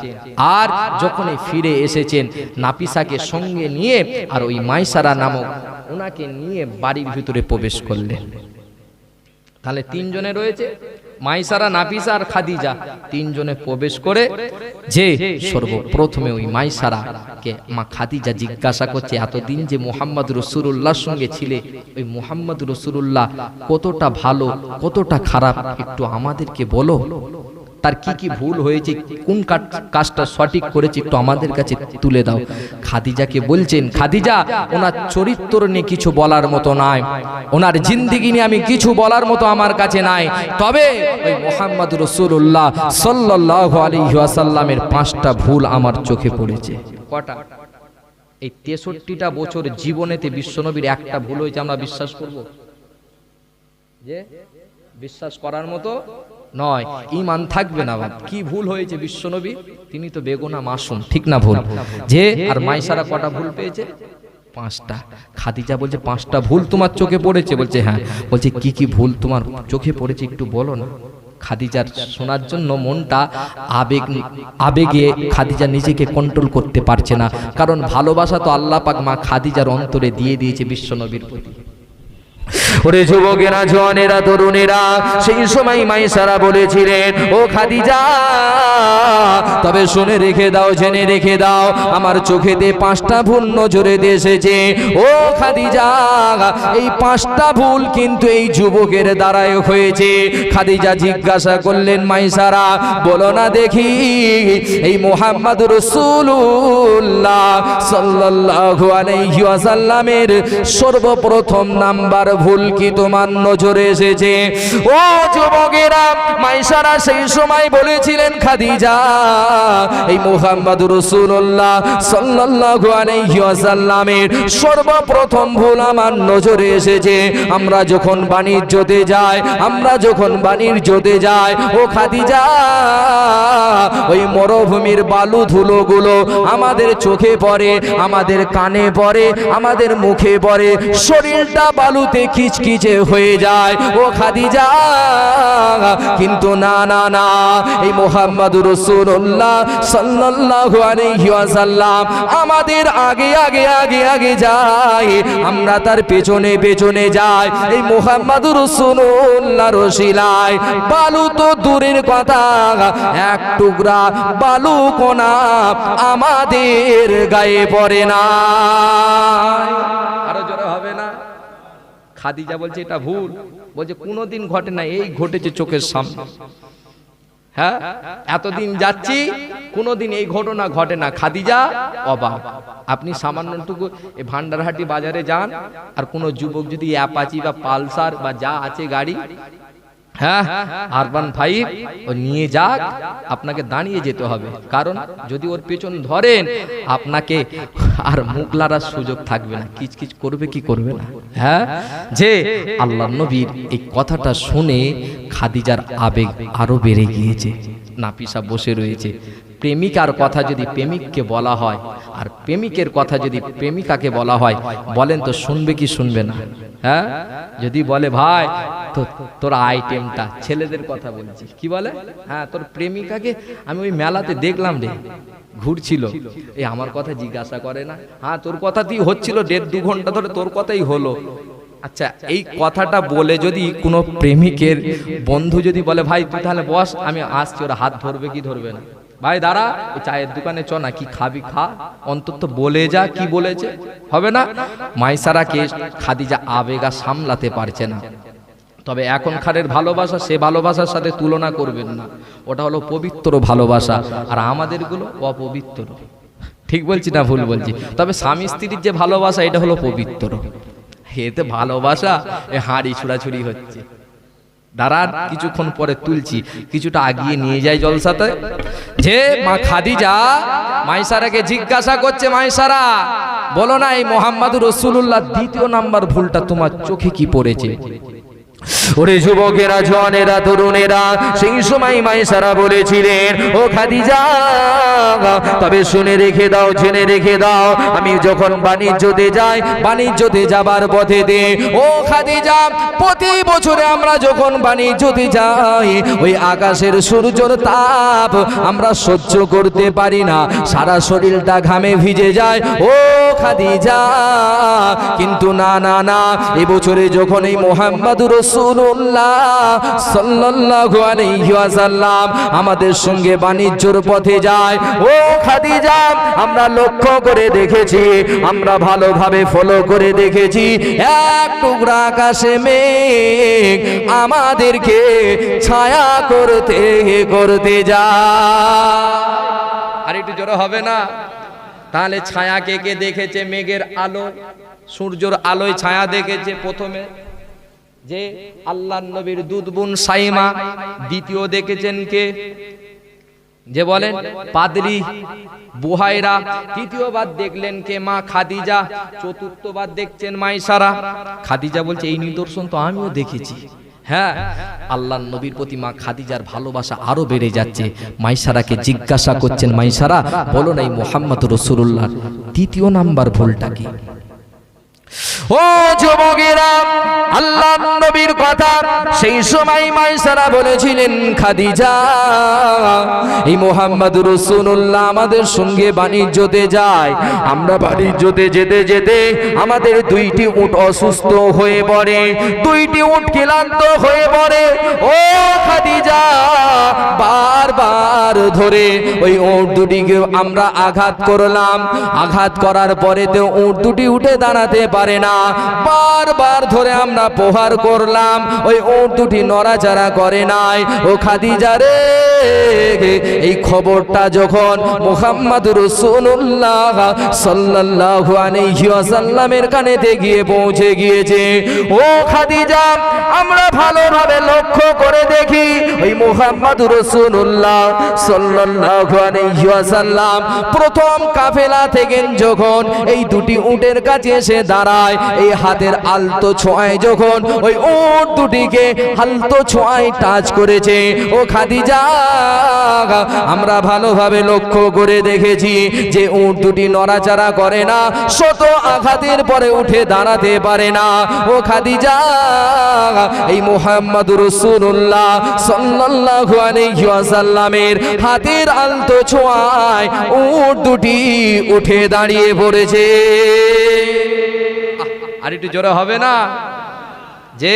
আর যখনই ফিরে এসেছেন নাফিসাকে সঙ্গে নিয়ে আর ওই মাইসারা নামক ওনাকে নিয়ে বাড়ির ভিতরে প্রবেশ করলেন। তাহলে তিনজনে রয়েছে, মাইসারা, নাফিসা আর খাদিজা, তিনজনে প্রবেশ করে যে সর্বপ্রথমে ওই মাইসারাকে মা খাদিজা জিজ্ঞাসা করছে, এতদিন যে মুহাম্মদ রাসূলুল্লাহর সঙ্গে ছিলে, ওই মুহাম্মদ রাসূলুল্লাহ কতটা ভালো, কতটা খারাপ, একটু আমাদেরকে বলো। তার কি কি ভুল হয়েছে, কোন কাজটা সঠিক করেছে, একটু আমাদের কাছে তুলে দাও। খাদিজাকে বলছেন, খাদিজা, ওনার চরিত্র নিয়ে কিছু বলার মতো নাই, ওনার জিন্দেগি নিয়ে আমি কিছু বলার মতো আমার কাছে নাই, তবে ওই মুহাম্মদ রাসূলুল্লাহ সাল্লাল্লাহু আলাইহি ওয়াসাল্লামের 5টা ভুল আমার চোখে পড়েছে। কটা? এই 63টা বছর জীবনেতে বিশ্বনবীর একটা ভুল হয়েছে, আমরা বিশ্বাস করব? যে বিশ্বাস করার মতো নয়, ঈমান থাকবে না। কি ভুল হয়েছে বিশ্বনবী? তিনি তো বেগুনা মাসুম, ঠিক না ভুল? যে আর মাইসারা কটা ভুল পেয়েছে? 5টা। খাদিজা বলছে 5টা ভুল তোমার চোখে পড়েছে? বলছে হ্যাঁ। বলছে কি কি ভুল তোমার চোখে পড়েছে একটু বলো না। খাদিজার শোনার জন্য মনটা আবেগে খাদিজা নিজেকে কন্ট্রোল করতে পারছে না, কারণ ভালোবাসা তো আল্লাহ পাক মা খাদিজার অন্তরে দিয়ে দিয়েছে বিশ্বনবীর প্রতি। ওরে যুবকেরা, জওয়ানেরা, তরুণেরা, সেই সময় মাইসারা বলেছিলেন, ও খাদিজা, তবে শুনে রেখে দাও, জেনে রেখে দাও, আমার চোখেতে 5টা ভুল নজরে এসেছে। ও খাদিজা, এই 5টা ভুল কিন্তু এই যুবকের দ্বারাই হয়েছে। খাদিজা জিজ্ঞাসা করলেন, মাইসারা বলো না দেখি, এই মুহাম্মদ রাসূলুল্লাহ সাল্লাল্লাহু আলাইহি ওয়াসাল্লামের সর্বপ্রথম নাম্বার ভুল কি তোমার নজরে এসেছে? ও যুবকেরা, মাইসারা সেই সময় বলেছিলেন, খাদিজা, এই মুহাম্মদ রাসূলুল্লাহ সাল্লাল্লাহু আলাইহি ওয়াসাল্লামের সর্বপ্রথম ভুল আমার নজরে এসেছে। আমরা যখন বাণিজ্যতে যাই, ও খাদিজা, ওই মরুভূমির বালু ধুলোগুলো আমাদের চোখে পড়ে, আমাদের কানে পড়ে, আমাদের মুখে পড়ে, শরীরটা বালুতে কিচকিচে হয়ে যায়। ও খাদিজা, কিন্তু না না না, এই মুহাম্মদ রাসূলুল্লাহ সাল্লাল্লাহু আলাইহি ওয়াসাল্লাম আমাদের আগে আগে আগে আগে যায়, আমরা তার পেছনে পেছনে যাই। এই মুহাম্মদ রাসূলুল্লাহর ওসিলায় বালু তো দূরের কথা, এক টুকরা বালু কোনা আমাদের গায়ে পড়ে না। আরো জোরে হবে না? খাদিজা বলছে এটা ভুল। বলছে কোনোদিন ঘটে না, এই ঘটেছে চোখের সামনে। হ্যাঁ, এতদিন যাচ্ছি, কোনোদিন এই ঘটনা ঘটে না। খাদিজা অবাক। আপনি সামান্যটুকু এই ভান্ডারহাটি বাজারে যান, আর কোনো যুবক যদি অ্যাপাচি বা পালসার বা যা আছে গাড়ি, হ্যাঁ, আরবান 5 ও নিয়ে যাক, আপনাকে দাঁড়িয়ে যেতে হবে, কারণ যদি ওর পেছন ধরেন আপনাকে আর মুখ লাড়ার সুযোগ থাকবে না, কিচকিচ করবে কি করবে না। হ্যাঁ, যে আল্লাহর নবীর এই কথাটা শুনে খাদিজার আবেগ আরো বেড়ে গিয়েছে। নাফিসা বসে রয়েছে। প্রেমিকার কথা যদি প্রেমিককে বলা হয়, আর প্রেমিকের কথা যদি প্রেমিকাকে বলা হয়, বলেন তো শুনবে কি শুনবে না? হ্যাঁ, যদি বলে ভাই তোর আইটেমটা, ছেলেদের কথা বলছি, কি বলে, হ্যাঁ তোর প্রেমিকাকে আমি ওই মেলাতে দেখলাম রে, ঘুরছিল, এই আমার কথা জিজ্ঞাসা করে না, হ্যাঁ তোর কথাতেই হচ্ছিল, 1.5-2 ঘন্টা ধরে তোর কথাই হলো। আচ্ছা, এই কথাটা বলে যদি কোনো প্রেমিকের বন্ধু যদি বলে ভাই তুই তাহলে বস আমি আসছি, ওরা হাত ধরবে কি ধরবে না? ভাই দাঁড়া, ওই চায়ের দোকানে চ না, কি খাবি খা, অন্তত বলে যা কি বলেছে, হবে না? মাইসারাকে খাদিজা আবেগা সামলাতে পারছে না। তবে এখনকারের ভালোবাসা সে ভালোবাসার সাথে তুলনা করবেন না, ওটা হলো পবিত্র ভালোবাসা, আর আমাদেরগুলো অপবিত্র। ঠিক বলছি না ভুল বলছি? তবে স্বামী স্ত্রীর যে ভালোবাসা এটা হলো পবিত্র। এতে ভালোবাসা এ হাঁড়ি ছুড়াছুড়ি হচ্ছে। দাঁড়ান, কিছুক্ষণ পরে তুলছি, কিছুটা আগিয়ে নিয়ে যাই জলসাতে। যে মা খাদিজা মাইসারাকে জিজ্ঞাসা করছে, মাইসারা বলো না এই মোহাম্মদুর রাসূলুল্লাহ দ্বিতীয় নাম্বার ভুলটা তোমার চোখে কি পড়েছে? ওরে যুবকেরা, জওয়ানেরা, তরুণেরা, সেই সময় মাইসারা বলেছিলেন, ও খাদিজা তবে শুনে রেখে দাও, জেনে রেখে দাও, আমি যখন বাণিজ্যতে যাই, বাণিজ্যতে যাবার পথে দে ও খাদিজা, প্রতি বছরে আমরা যখন বাণিজ্যতে যাই ওই আকাশের সূর্যের তাপ আমরা সহ্য করতে পারি না, সারা শরীরটা ঘামে ভিজে যায় ও খাদিজা। কিন্তু না না না, এবছরে যখন এই মুহাম্মদুর রাসূলুল্লাহ সাল্লাল্লাহু আলাইহি ওয়াসাল্লাম আমাদের সঙ্গে বাণিজ্যর পথে যায় ও খাদিজা, আমরা লক্ষ্য করে দেখেছি, আমরা ভালোভাবে ফলো করে দেখেছি, এক টুকরা আকাশে মেঘ আমাদেরকে ছায়া করতে করতে যায়। আর একটু জোরে হবে না? তাহলে ছায়া কে কে দেখেছে? মেঘের আলো, সূর্যের আলোয় ছায়া দেখেছে প্রথমে যে আল্লাহর নবীর দুধ বোন সাইমা, দ্বিতীয় দেখেছেন কে? যে বলেন পাদরি বুহাইরা, তৃতীয়বার দেখলেন কে? মা খাদিজা, চতুর্থবার দেখছেন মাইসারা। খাদিজা বলছে এই নিদর্শন তো আমিও দেখেছি। হ্যাঁ, আল্লাহর নবীর প্রতি মা খাদিজার ভালোবাসা আরো বেড়ে যাচ্ছে। মাইসারাকে জিজ্ঞাসা করছেন, মাইসারা বলো না এই মুহাম্মদুর রাসূলুল্লাহ দ্বিতীয় নাম্বার ভুলটা কি? ও যুবকেরা, আল্লাহর নবীর কথা সেই সময় মাইসারা বলেছিলেন, খাদিজা এই মুহাম্মদুর রাসূলুল্লাহ আমাদের সঙ্গে বাণিজ্যতে যায়, আমরা বাণিজ্যতে যেতে যেতে আমাদের দুইটি উট অসুস্থ হয়ে পড়ে, দুইটি উট ক্লান্ত হয়ে পড়ে ও খাদিজা, বারবার ধরে ওই উট দুটিকে আমরা আঘাত করলাম, আঘাত করার পরেতে উট দুটি উঠে দাঁড়াতে পারে না, বারবার ধরে আমরা প্রহার করলাম, ওই উট দুটি নড়াচড়া করে নাই। ও খাদিজা রে, এই খবরটা যখন মুহাম্মদুর রাসূলুল্লাহ সাল্লাল্লাহু আলাইহি ওয়াসাল্লামের কানেতে গিয়ে পৌঁছে গিয়েছে, ও খাদিজা আমরা ভালোভাবে লক্ষ্য করে দেখি ওই মুহাম্মদুর রাসূলুল্লাহ সাল্লাল্লাহু আলাইহি ওয়াসাল্লাম প্রথম কাফেলা থেকে যখন এই দুটি উটের কাছে এসে দাঁড়ায়, এই হাতের আলতো ছোঁয়ায় যখন ওই উট দুটিকে আলতো ছোঁয়ায় টাচ করেছে, ও খাদিজা আমরা ভালোভাবে লক্ষ্য করে দেখেছি যে উট দুটি নড়াচড়া করে না, শত আঘাতের পরে উঠে দাঁড়াতে পারে না। ও খাদিজা এই মুহাম্মদুর রাসূলুল্লাহ সাল্লাল্লাহু আলাইহি ওয়াসাল্লামের হাতের আলতো ছোঁয়ায় উট দুটি উঠে দাঁড়িয়ে পড়েছে। আর একটু জোরে হবে না? যে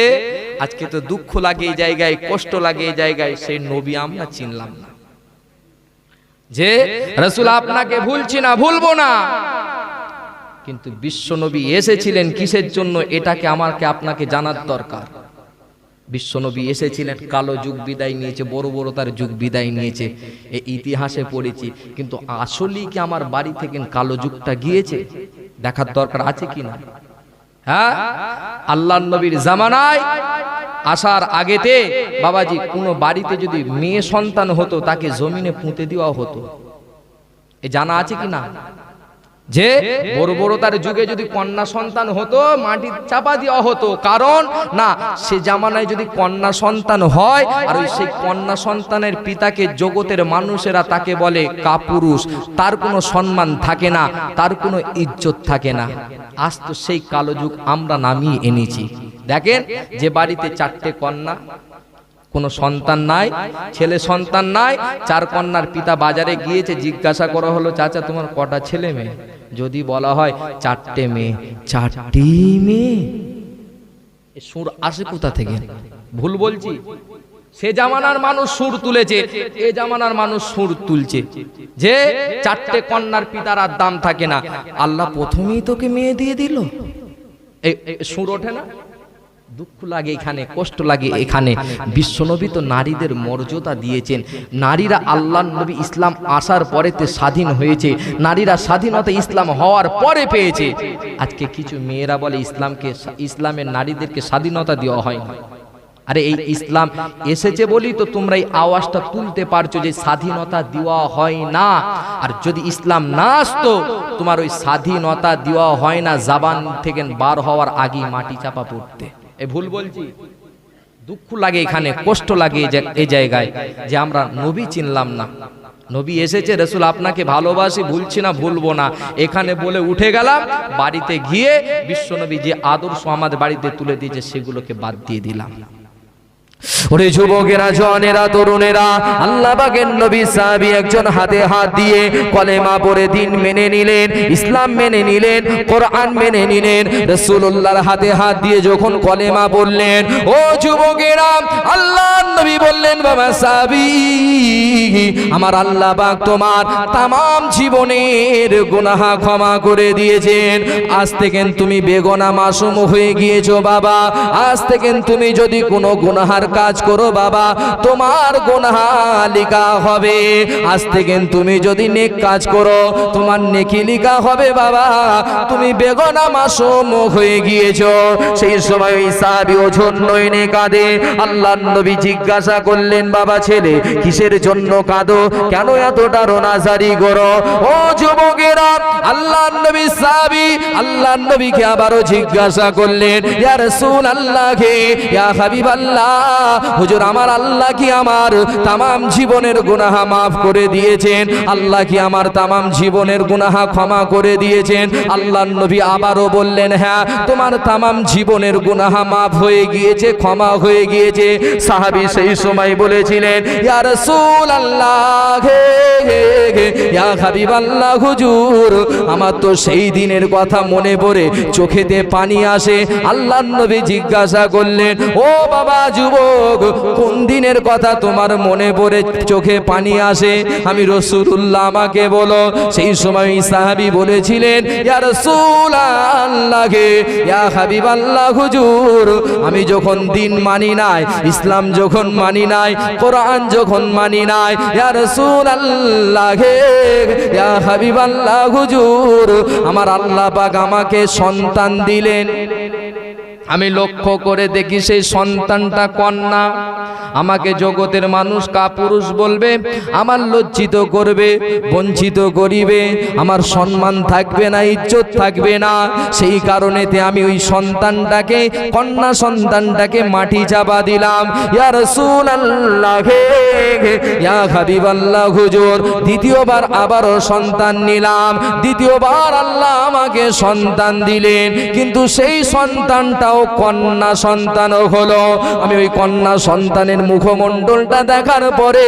আজকে তো দুঃখ লাগে এই জায়গায়, কষ্ট লাগে এই জায়গায়, সেই নবী আমরা চিনলাম না। যে রাসূল আপনাকে ভুলছি না, ভুলবো না, কিন্তু বিশ্ব নবী এসেছিলেন কিসের জন্য এটাকে আমাকে আপনাকে জানার দরকার। বিশ্ব নবী এসেছিলেন, কালো যুগ বিদায় নিয়েছে, বড় বড় তার যুগ বিদায় নিয়েছে, এই ইতিহাসে পড়েছি, কিন্তু আসলেই কি আমার বাড়ি থেকে কালো যুগটা গিয়েছে? দেখার দরকার আছে কিনা? হ্যাঁ, আল্লাহর নবীর জামানায় আসার আগেতে বাবাজি কোনো বাড়িতে যদি মেয়ে সন্তান হতো তাকে জমিনে পুঁতে দেওয়া হতো, এ জানা আছে কিনা? যে বড় বড় তার যুগে যদি কন্যা সন্তান হতো মাটি চাপা দেওয়া হতো, কারণ না সে জামানায় যদি কন্যা সন্তান হয় আর ওই সেই কন্যা সন্তানের পিতাকে জগতের মানুষেরা তাকে বলে কাপুরুষ, তার কোনো সম্মান থাকে না, তার কোনো ইজ্জত থাকে না। আজ তো সেই কালো যুগ আমরা নামিয়ে এনেছি। দেখেন, যে বাড়িতে চারটে কন্যা, কোনো সন্তান নাই, ছেলে সন্তান নাই, চার কন্যার পিতা বাজারে গিয়েছে, জিজ্ঞাসা করা হলো চাচা তোমার কটা ছেলে মেয়ে? যদি বলা হয় চারটে মেয়ে, চারটি মেয়ে, সুর আসে কোথা থেকে? ভুল বলছি? সে জামানার মানুষ সুর তুলেছে, এ জামানার মানুষ সুর তুলছে যে চারটে কন্যার পিতার আর দাম থাকে না। আল্লাহ প্রথমেই তোকে মেয়ে দিয়ে দিল, এই সুর ওঠে না? দুঃখ লাগে এখানে, কষ্ট লাগে এখানে। বিশ্বনবী তো নারীদের মর্যাদা দিয়েছেন। নারীরা আল্লাহর নবী ইসলাম আসার পরেতে স্বাধীন হয়েছে, নারীরা স্বাধীনতা ইসলাম হওয়ার পরে পেয়েছে। আজকে কিছু মেয়েরা বলে ইসলামের নারীদেরকে স্বাধীনতা দেওয়া হয় না। আরে এই ইসলাম এসেছে বলি তো তোমরা এই আওয়াজটা তুলতে পারছো যে স্বাধীনতা দেওয়া হয় না। আর যদি ইসলাম না আসতো তোমার ওই স্বাধীনতা দেওয়া হয় না, জবান থেকে বার হওয়ার আগেই মাটি চাপা পড়তে। এ ভুল বলছি? দুঃখ লাগে এখানে, কষ্ট লাগে এই জায়গায় যে আমরা নবী চিনলাম না। নবী এসেছে, রাসূল আপনাকে ভালোবাসি, ভুলছি না, ভুলবো না, এখানে বলে উঠে গেলাম। বাড়িতে গিয়ে বিশ্বনবী যে আদর্শ আমাদের বাড়িতে তুলে দিয়েছে সেগুলোকে বাদ দিয়ে দিলাম। ওরে যুবকেরা, জওয়ানেরা, তরুণেরা, আল্লাহ পাকের নবী সাহাবী একজন হাতে হাত দিয়ে কলেমা পড়ে দিন মেনে নিলেন, ইসলাম মেনে নিলেন, কোরআন মেনে নিলেন। রাসূলুল্লাহর হাতে হাত দিয়ে যখন কলেমা পড়লেন, ও যুবকেরা, আল্লাহর নবী বললেন, বাবা সাহাবী, আমার আল্লাহ পাক তোমার তাম জীবনের গুনাহ ক্ষমা করে দিয়েছেন। আজ থেকে তুমি বেগুনাহ মাসুম হয়ে গিয়েছো বাবা। আজ থেকে তুমি যদি কোনো গুনাহার কাজ করো বাবা, তোমার গুনাহ লিখা হবে। আজ থেকে তুমি যদি নেক কাজ করো তোমার নেকি লিখা হবে বাবা। তুমি বেগুনাহ মাসুম হয়ে গিয়েছো। সেই সময় ওই সাহাবী ওঝন নয়নে কাঁদে। আল্লাহর নবী জিজ্ঞাসা করলেন, বাবা ছেলে কিসের জন্য কাঁদো, কেন এতটা রোনাজারি করো? ও যুবকেরা, আল্লাহর নবী সাহাবী আল্লাহর নবীকে আবারও জিজ্ঞাসা করলেন, ইয়া রাসূলুল্লাহ, ইয়া হাবিবাল্লাহ, হুজুর আমার আল্লাহ কি আমার তাম জীবনের গুনাহ মাফ করে দিয়েছেন? আল্লাহ কি আমার তাম জীবনের গুনাহ ক্ষমা করে দিয়েছেন? আল্লাহর নবী আবারও বললেন, হ্যাঁ, তোমার তাম জীবনের গুনাহ মাফ হয়ে গিয়েছে, ক্ষমা হয়ে গিয়েছে। সাহাবী সেই সময় বলেছিলেন, ইয়া রাসূলুল্লাহ, ইয়া হাবিবাল্লাহ, হুজুর আমার তো সেই দিনের কথা মনে পড়ে চোখেতে পানি আসে। আল্লাহর নবী জিজ্ঞাসা করলেন, ও বাবা যুবক, কোন দিনের কথা তোমার মনে পড়ে চোখে পানি আসে? আমি রাসূলুল্লাহ, আমাকে বলো। সেই সময় সাহাবী বলেছিলেন, ইয়া রাসূলুল্লাহ, ইয়া হাবিবাল্লাহ, হুজুর আমি যখন দিন মানি নাই, ইসলাম যখন মানি নাই, কোরআন যখন মানি নাই, ইয়া রাসূলুল্লাহ, ইয়া হাবিবাল্লাহ, হুজুর আমার আল্লাহ পাক আমাকে সন্তান দিলেন। আমি লক্ষ্য করে দেখি সেই সন্তানটা কন্যা। আমাকে জগতের মানুষ কাপুরুষ বলবে, আমার লজ্জিত করবে, বঞ্চিত করিবে, আমার সম্মান থাকবে না, ইজ্জত থাকবে না। সেই কারণেতে আমি ওই সন্তানটাকে, কন্যা সন্তানটাকে মাটি চাপা দিলাম। ইয়া রাসূলুল্লাহ, ইয়া হাবিবাল্লাহ, হুজুর দ্বিতীয়বার আবারও সন্তান নিলাম। দ্বিতীয়বার আল্লাহ আমাকে সন্তান দিলেন, কিন্তু সেই সন্তানটাও কন্যা সন্তান হলো। আমি ওই কন্যা সন্তানের মুখমণ্ডলটা দেখার পরে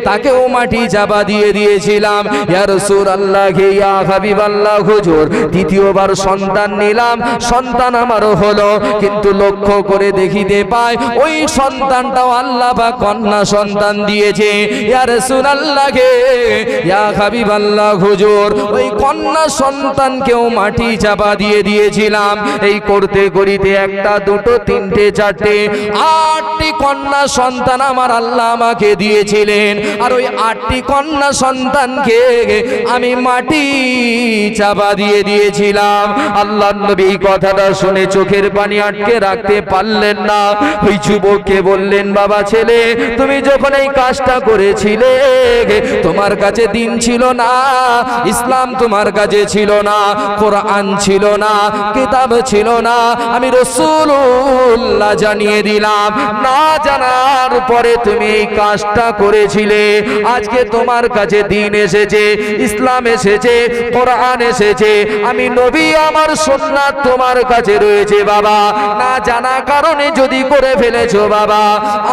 তাকেও মাটি চাপা দিয়ে দিয়েছিলাম। ইয়া রাসূলুল্লাহ, ইয়া হাবিবাল্লাহ, হুজুর দ্বিতীয়বার সন্তান নিলাম, সন্তান আমারও হলো, কিন্তু লক্ষ্য করে দেখিতে পাই ওই সন্তানটাও আল্লাহ পাক কন্যা সন্তান দিয়েছে। ইয়া রাসূলুল্লাহ, ইয়া হাবিবাল্লাহ, হুজুর ওই কন্যা সন্তানকেও মাটি চাপা দিয়ে দিয়েছিলাম। এই করতে করিতে একটা, দুটো, তিনটে, চারটে, 8টি কন্যা সন্তান আমার আল্লাহ আমাকে দিয়েছিলেন। আর ওই 8টি কন্যা সন্তানকে আমি মাটি চাপা দিয়ে দিয়েছিলাম। আল্লাহর নবী এই কথাটা শুনে চোখের পানি আটকে রাখতে পারলেন না। ওই যুবককে বললেন, বাবা ছেলে, তুমি যখন এই কাজটা করেছিলে তোমার কাছে দিন ছিল না, ইসলাম তোমার কাছে ছিল না, কোরআন ছিল না, কিতাব ছিল না। আমি রাসূলুল্লাহ জানিয়ে দিলাম, না জানার পরে তুমি এই কাজটা করেছিলে। আজকে তোমার কাছে দিন এসেছে, ইসলাম এসেছে, কোরআন এসেছে, আমি নবী, আমার সুন্নাত তোমার কাছে রয়েছে বাবা। না জানা কারণে যদি করে ফেলেছো বাবা,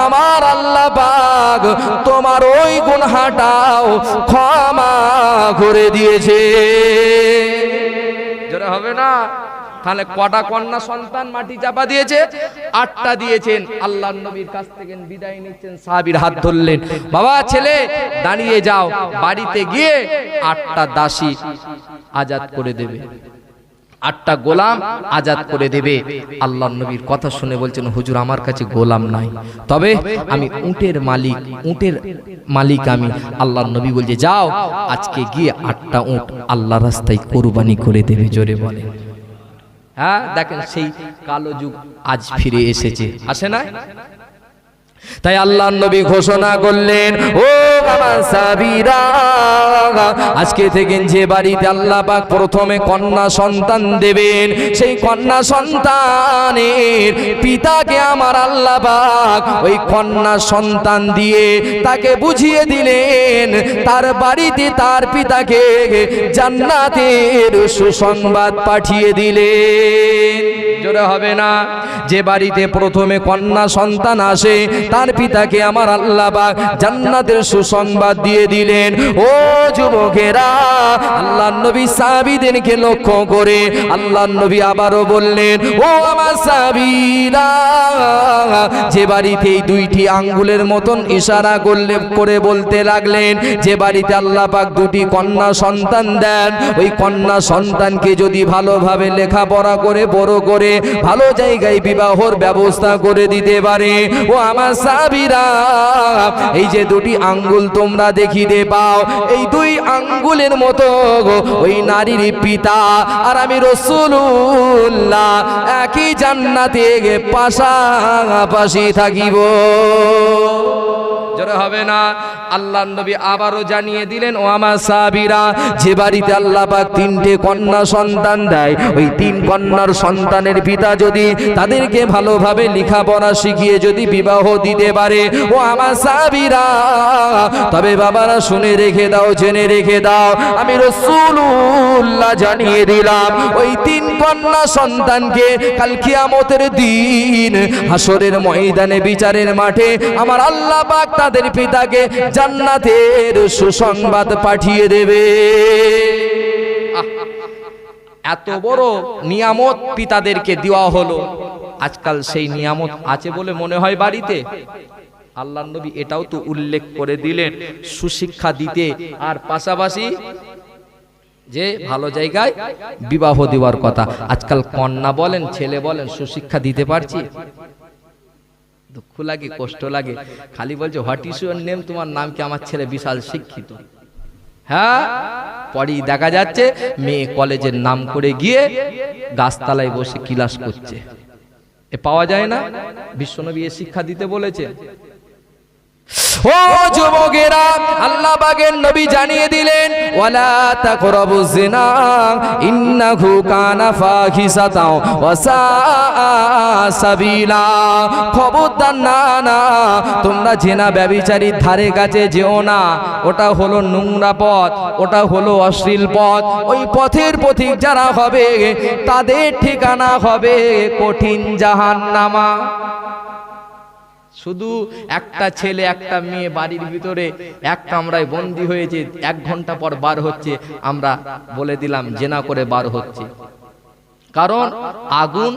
আমার আল্লাহ পাক তোমার ওই গুনাহটাও ক্ষমা করে দিয়েছে। যারা হবে না তাহলে কটা কন্যা সন্তান মাটি চাপা দিয়েছে? 8টা দিয়েছেন। আল্লাহর নবীর কাছ থেকে বিদায় নিচ্ছেন, সাহাবীর হাত ধরলেন, বাবা ছেলে দাঁড়িয়ে যাও, বাড়িতে গিয়ে 8টা দাসী আজাদ করে দেবে, 8টা গোলাম আজাদ করে দেবে। আল্লাহর নবীর কথা শুনে বলছেন, হুজুর আমার কাছে গোলাম নাই, তবে আমি উটের মালিক আমি। আল্লাহর নবী বলছে, যাও আজকে গিয়ে 8টা উট আল্লাহর রাস্তায় কুরবানি করে দেবে। জোরে বলে। হ্যাঁ, দেখেন সেই কালো যুগ আজ ফিরে এসেছে, আসে না? তাই আল্লাহর নবী ঘোষণা করলেন, ও আমার সাহাবীরা, আজকে থেকে যে বাড়িতে আল্লাহ পাক প্রথমে কন্যা সন্তান দেবেন, সেই কন্যা সন্তানের পিতাকে আমার আল্লাহ পাক ওই কন্যা সন্তান দিয়ে তাকে বুঝিয়ে দিলেন, তার বাড়িতে তার পিতাকে জান্নাতের সুসংবাদ পাঠিয়ে দিলেন। জোরে হবে না? যে বাড়িতে প্রথমে কন্যা সন্তান আসে, তার পিতাকে আমার আল্লাহ পাক জান্নাতের সুসংবাদ দিয়ে দিলেন। ও যুবকেরা, আল্লাহর নবী সাহাবীদেরকে লক্ষ্য করে আল্লাহর নবী আবারও বললেন, ও আমার সাহাবীরা, যে বাড়িতে এই 2টি আঙ্গুলের মতন ইশারা করে বলতে লাগলেন, যে বাড়িতে আল্লাহ পাক 2টি কন্যা সন্তান দেন, ওই কন্যা সন্তানকে যদি ভালোভাবে লেখাপড়া করে বড় করে ভালো জায়গায় বিবাহর ব্যবস্থা করে দিতে পারে, ও আমার সাহাবীরা, এই যে 2টি আঙ্গুল তোমরা দেখিতে পাও, এই 2 আঙ্গুলের মতো ওই নারীর পিতা আর আমি রাসূলুল্লাহ একই জান্নাতে পাশাপাশি থাকিব। জোরে হবে না? আল্লাহর নবী আবারও জানিয়ে দিলেন, ও আমার সাহাবীরা, যে বাড়িতে আল্লাহ পাক 3টে কন্যা সন্তান দেয়, ওই 3 কন্যার সন্তানের পিতা যদি তাদেরকে ভালোভাবে লেখাপড়া শিখিয়ে যদি বিবাহ দিতে পারে, ও আমার সাহাবীরা, তবে বাবারা শুনে রেখে দাও, জেনে রেখে দাও, আমি রাসূলুল্লাহ জানিয়ে দিলাম, ওই 3 কন্যা সন্তানকে কাল কিয়ামতের দিন হাসরের ময়দানে বিচারের মাঠে আমার আল্লাহ পাক তাদের পিতাকে জান্নাতের সুসংবাদ পাঠিয়ে দেবে। এত বড় নিয়ামত পিতাদেরকে দেওয়া হলো, আজকাল সেই নিয়ামত আছে বলে মনে হয় বাড়িতে? আল্লাহর নবী এটাও তো উল্লেখ করে দিলেন, সুশিক্ষা দিতে আর পাশাপাশি যে ভালো জায়গায় বিবাহ দেওয়ার কথা। আজকাল কন্যা বলেন ছেলে বলেন সুশিক্ষা দিতে পারছি? দুঃখ লাগে, কষ্ট লাগে, খালি বলছে হোয়াট ইজ ইউর নেম, তোমার নাম কি? আমার ছেলে বিশাল শিক্ষিত। হ্যাঁ, পরেই দেখা যাচ্ছে মেয়ে কলেজের নাম করে গিয়ে গাছতলায় বসে ক্লাস করছে। এ পাওয়া যায় না? বিশ্বনবী এ শিক্ষা দিতে বলেছে। ও যুবকেরা, আল্লাহ পাকের নবী জানিয়ে দিলেন, ওয়ালা তাকরাবুজ জিনা ইন্নাহু কানা ফাহিশাতাও ওয়া সাআ সাবিলা। খবরদার, না না, তোমরা জিনা ব্যভিচারীর ধারে কাছে যেও না, ওটা হলো নোংরা পথ, ওটা হলো অশ্লীল পথ। ওই পথের পথিক যারা হবে তাদের ঠিকানা হবে কঠিন জাহান্নামা। শুধু একটা ছেলে একটা মেয়ে বাড়ির ভিতরে এক কামরায় বন্দী হয়েছে, 1 ঘন্টা পর বার হচ্ছে, আমরা বলে দিলাম জেনা করে বার হচ্ছে। কারণ আগুন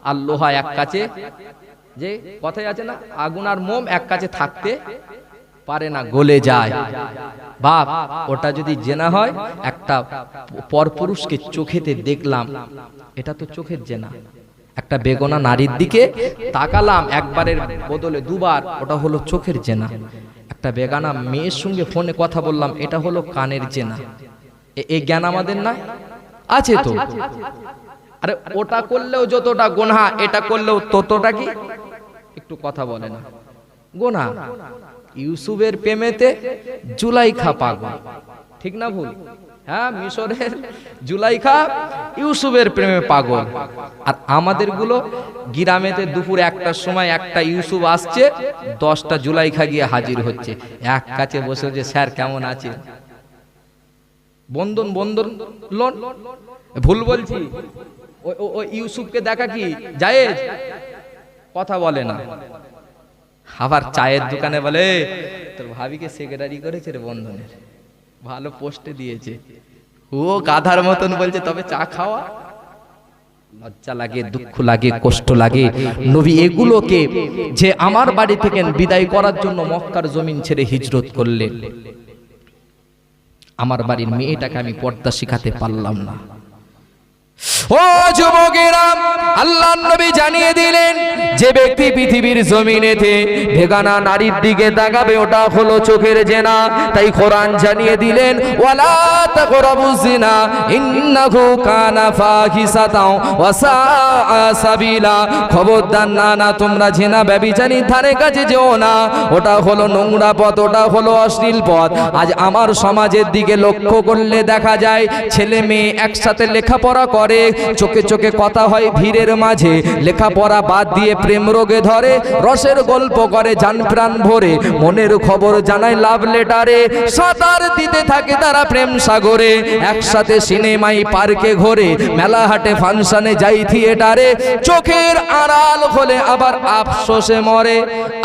আর লোহা এক কাছে, যে কথাই আছে না, আগুন আর মোম এক কাছে থাকতে পারে না, গলে যায়। বাপ, ওটা যদি জেনা হয়, একটা পরপুরুষকে চোখেতে দেখলাম, এটা তো চোখের জেনা। একটা বেগনা নারীর দিকে তাকালাম একবারের বদলে 2 বার, ওটা হলো চোখের জেনা। একটা বেগানা মেয়ের সঙ্গে ফোনে কথা বললাম, এটা হলো কানের জেনা। এই জ্ঞান আমাদের না আছে তো? আরে ওটা করলেও যতটা গুনাহ, এটা করলেও ততটা কি? একটু কথা বলে না, গুনাহ। ইউসুফের প্রেমেতে জুলাইখা পাগল, ঠিক না ভুল? হ্যাঁ, মিশরের জুলাইখা ইউসুফের প্রেমে পাগল। আর আমাদের গুলো গ্রামেতে দুপুর 1টার সময় একটা ইউসুফ আসছে, 10টা জুলাইখা গিয়ে হাজির হচ্ছে, এক কাছে বসে যে স্যার কেমন আছে, বন্ধন বন্ধন লোন। ভুল বলছি? ও ইউসুফকে দেখা কি জায়েজ? কথা বলে না। আবার চায়ের দোকানে বলে, তোর ভাবিকে সেক্রেটারি করেছে রে বন্ধনের, ভালো পোস্টে দিয়েছে। ও গাধার মতন বলছে তবে চা খাওয়া। লজ্জা লাগে, দুঃখ লাগে, কষ্ট লাগে। নবী এগুলোকে যে আমার বাড়ি থেকে বিদায় করার জন্য মক্কার জমিন ছেড়ে হিজরত করলেন, আমার বাড়ির মেয়েটাকে আমি পর্দা শিখাতে পারলাম না। ও যুবকেরা, আল্লাহর নবী জানিয়ে দিলেন যে ব্যক্তি পৃথিবীর জমিনেতে বেগানা নারীর দিকে তাকাবে ওটা হলো চোখের জেনা। তাই কোরআন জানিয়ে দিলেন ওয়ালা তাকরাবুজ জিনা ইন্নাহু কানা ফাহিশাতাও ওয়া সাআ সাবিলা। খবরদার, না তোমরা জিনা ব্যভিচারীর ধারে কাছে যেও না, ওটা হলো নোংরা পথ, ওটা হলো অশ্লীল পথ। আজ আমার সমাজের দিকে লক্ষ্য করলে দেখা যায় ছেলে মেয়ে একসাথে লেখাপড়া করে, চোখে চোখে কথা হয় ভিড়ের মাঝে, লেখাপড়া বাদ দিয়ে প্রেম রোগে ধরে, রসের গল্প করে জান প্রাণ ভরে, মনের খবর জানায় লাভ লেটারে, সাঁতার দিতে থাকে তারা প্রেম সাগরে, একসাথে সিনেমাই পার্কে ঘোরে, মেলা হাটে ফাংশনে যাই থিয়েটারে, চোখের আড়াল হলে আবার আফসোসে মরে।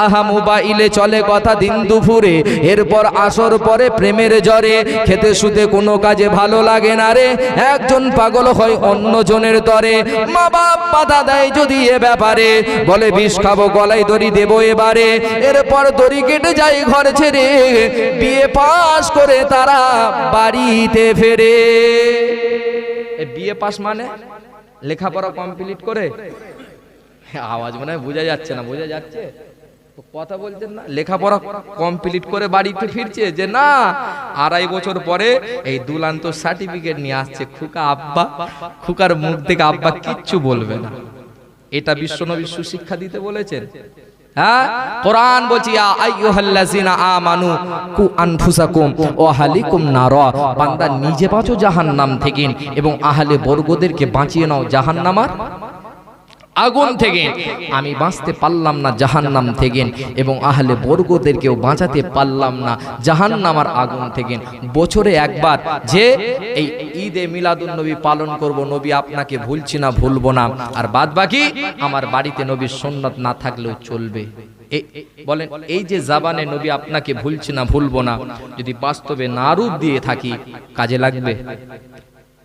আহা মোবাইলে চলে কথা দিন দুপুরে, এরপর আসর পরে প্রেমের জ্বরে, খেতে শুতে কোনো কাজে ভালো লাগে না রে, একজন পাগল হয় অন্যজনের তরে। মা বাপ বাধা দেয় যদি এ ব্যাপারে, বলে বিষ খাবো গলায় দড়ি দেবো এবারে, এরপর দড়ি কেটে যায় ঘর ছেড়ে, বিয়ে পাস করে তারা বাড়িতে ফেরে। বিয়ে পাস মানে লেখাপড়া কমপ্লিট করে, আওয়াজ মনে হয় বোঝা যাচ্ছে না, বোঝা যাচ্ছে কথা বলছেন না, লেখাপড়া কমপ্লিট করে বাড়িতে ফিরছে যে না 2.5 বছর পরে এই দুলান্ত সার্টিফিকেট নিয়ে আসছে। খুকা আব্বা, খুকার মুখ থেকে আব্বা কিচ্ছু বলবে না। এটা বিশ্বনবী সুশিক্ষা দিতে বলেছেন। হ্যাঁ, কোরআন বলছি ইয়া আইয়ুহাল্লাযিনা আমানু কু আনফুসাকুম ওয়া আহলিকুম নারা। বান্দা নিজে বাঁচো জাহান্নাম থেকে এবং আহলে বর্গদেরকে বাঁচিয়ে নাও জাহান্নামার আগুন থেকে। আমি বাঁচতে পারলাম না জাহান্নাম থেকে এবং আহলে বর্গদেরকেও বাঁচাতে পারলাম না জাহান্নামার আগুন থেকে। বছরে একবার যে এই ঈদে মিলাদুন নবী পালন করব, নবী আপনাকে ভুলছি না, ভুলবো না, আর বাদ বাকি আমার বাড়িতে নবীর সুন্নাত না থাকলেও চলবে। বলেন এই যে জাবানে নবী আপনাকে ভুলছি না, ভুলবো না, যদি বাস্তবে না রূপ দিয়ে থাকি কাজে লাগবে?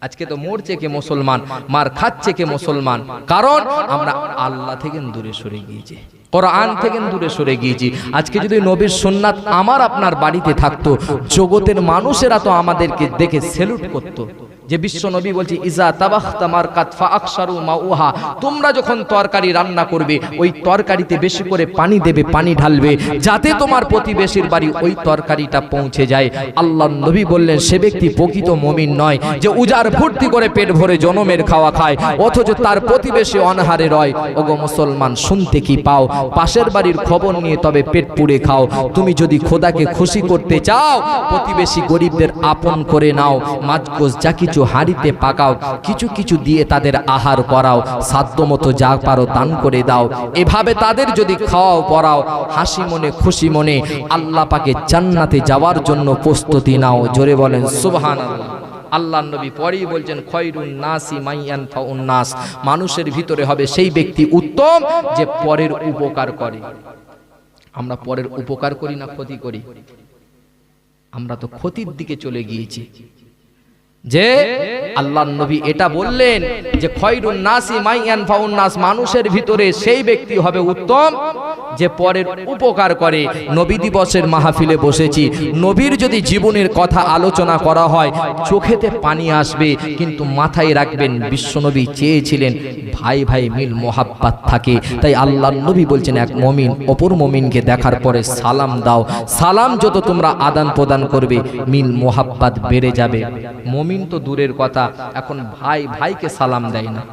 আজকে তো মরছে কে মুসলমান, মার খাচ্ছে কে মুসলমান, কারণ আমরা আল্লাহ থেকে দূরে সরে গিয়েছি, কোরআন থেকে দূরে সরে গিয়েছি। আজকে যদি নবীর সুন্নাত আমার আপনার বাড়িতে থাকতো, জগতের মানুষেরা তো আমাদেরকে দেখে সেলুট করতো। যে বিশ্ব নবী বলছে ইজা তাবাখতা মারকাত ফাআকসারু মাউহা, তোমরা যখন তরকারি রান্না করবে ওই তরকারিতে বেশি করে পানি দেবে, পানি ঢালবে, যাতে তোমার প্রতিবেশীর বাড়ি ওই তরকারিটা পৌঁছে যায়। আল্লাহর নবী বললেন সে ব্যক্তি প্রকৃত মুমিন নয় যে উজার ফুর্তি করে পেট ভরে জনমের খাওয়া খায় অথচ তার প্রতিবেশী অনাহারে রয়। ওগো মুসলমান, শুনতে কি পাও? পাশের বাড়ির খবর নিয়ে তবে পেট পুড়ে খাও। তুমি যদি খোদাকে খুশি করতে চাও, প্রতিবেশী গরিবদের আপন করে নাও, মাছগোস যা কিছু হাড়িতে পাকাও, কিছু কিছু দিয়ে তাদের আহার করাও, সাধ্যমতো যা পারো দান করে দাও। এভাবে তাদের যদি খাওয়াও পরাও, হাসি মনে খুশি মনে আল্লাহ পাকে জান্নাতে যাওয়ার জন্য প্রস্তুতি নাও। জোরে বলেন সুবহানাল্লাহ। আল্লাহর নবী পরেই বলছেন খয়রুন নাসি মাইয়ানফাউন নাস, মানুষের ভিতরে হবে সেই ব্যক্তি উত্তম যে পরের উপকার করে। আমরা পরের উপকার করি না ক্ষতি করি? আমরা তো ক্ষতির দিকে চলে গিয়েছি। যে আল্লাহর নবী এটা বললেন যে খয়রুন নাসি মাইয়ানফাউন নাস, মানুষের ভিতরে সেই ব্যক্তি হবে উত্তম যে পরের উপকার করে। নবী দিবসের মাহফিলে বসেছি, নবীর যদি জীবনের কথা আলোচনা করা হয় চোখেতে পানি আসবে, কিন্তু মাথায় রাখবেন বিশ্বনবী চেয়েছিলেন ভাই ভাই মিল মোহাব্বত থাকে। তাই আল্লাহর নবী বলছেন এক মুমিন অপর মুমিনকে দেখার পরে সালাম দাও, সালাম যত তোমরা আদান প্রদান করবে মিল মোহাব্বত বেড়ে যাবে। মুমিন তো দূরের কথা, এখন ভাই ভাইকে সালাম দেয় না।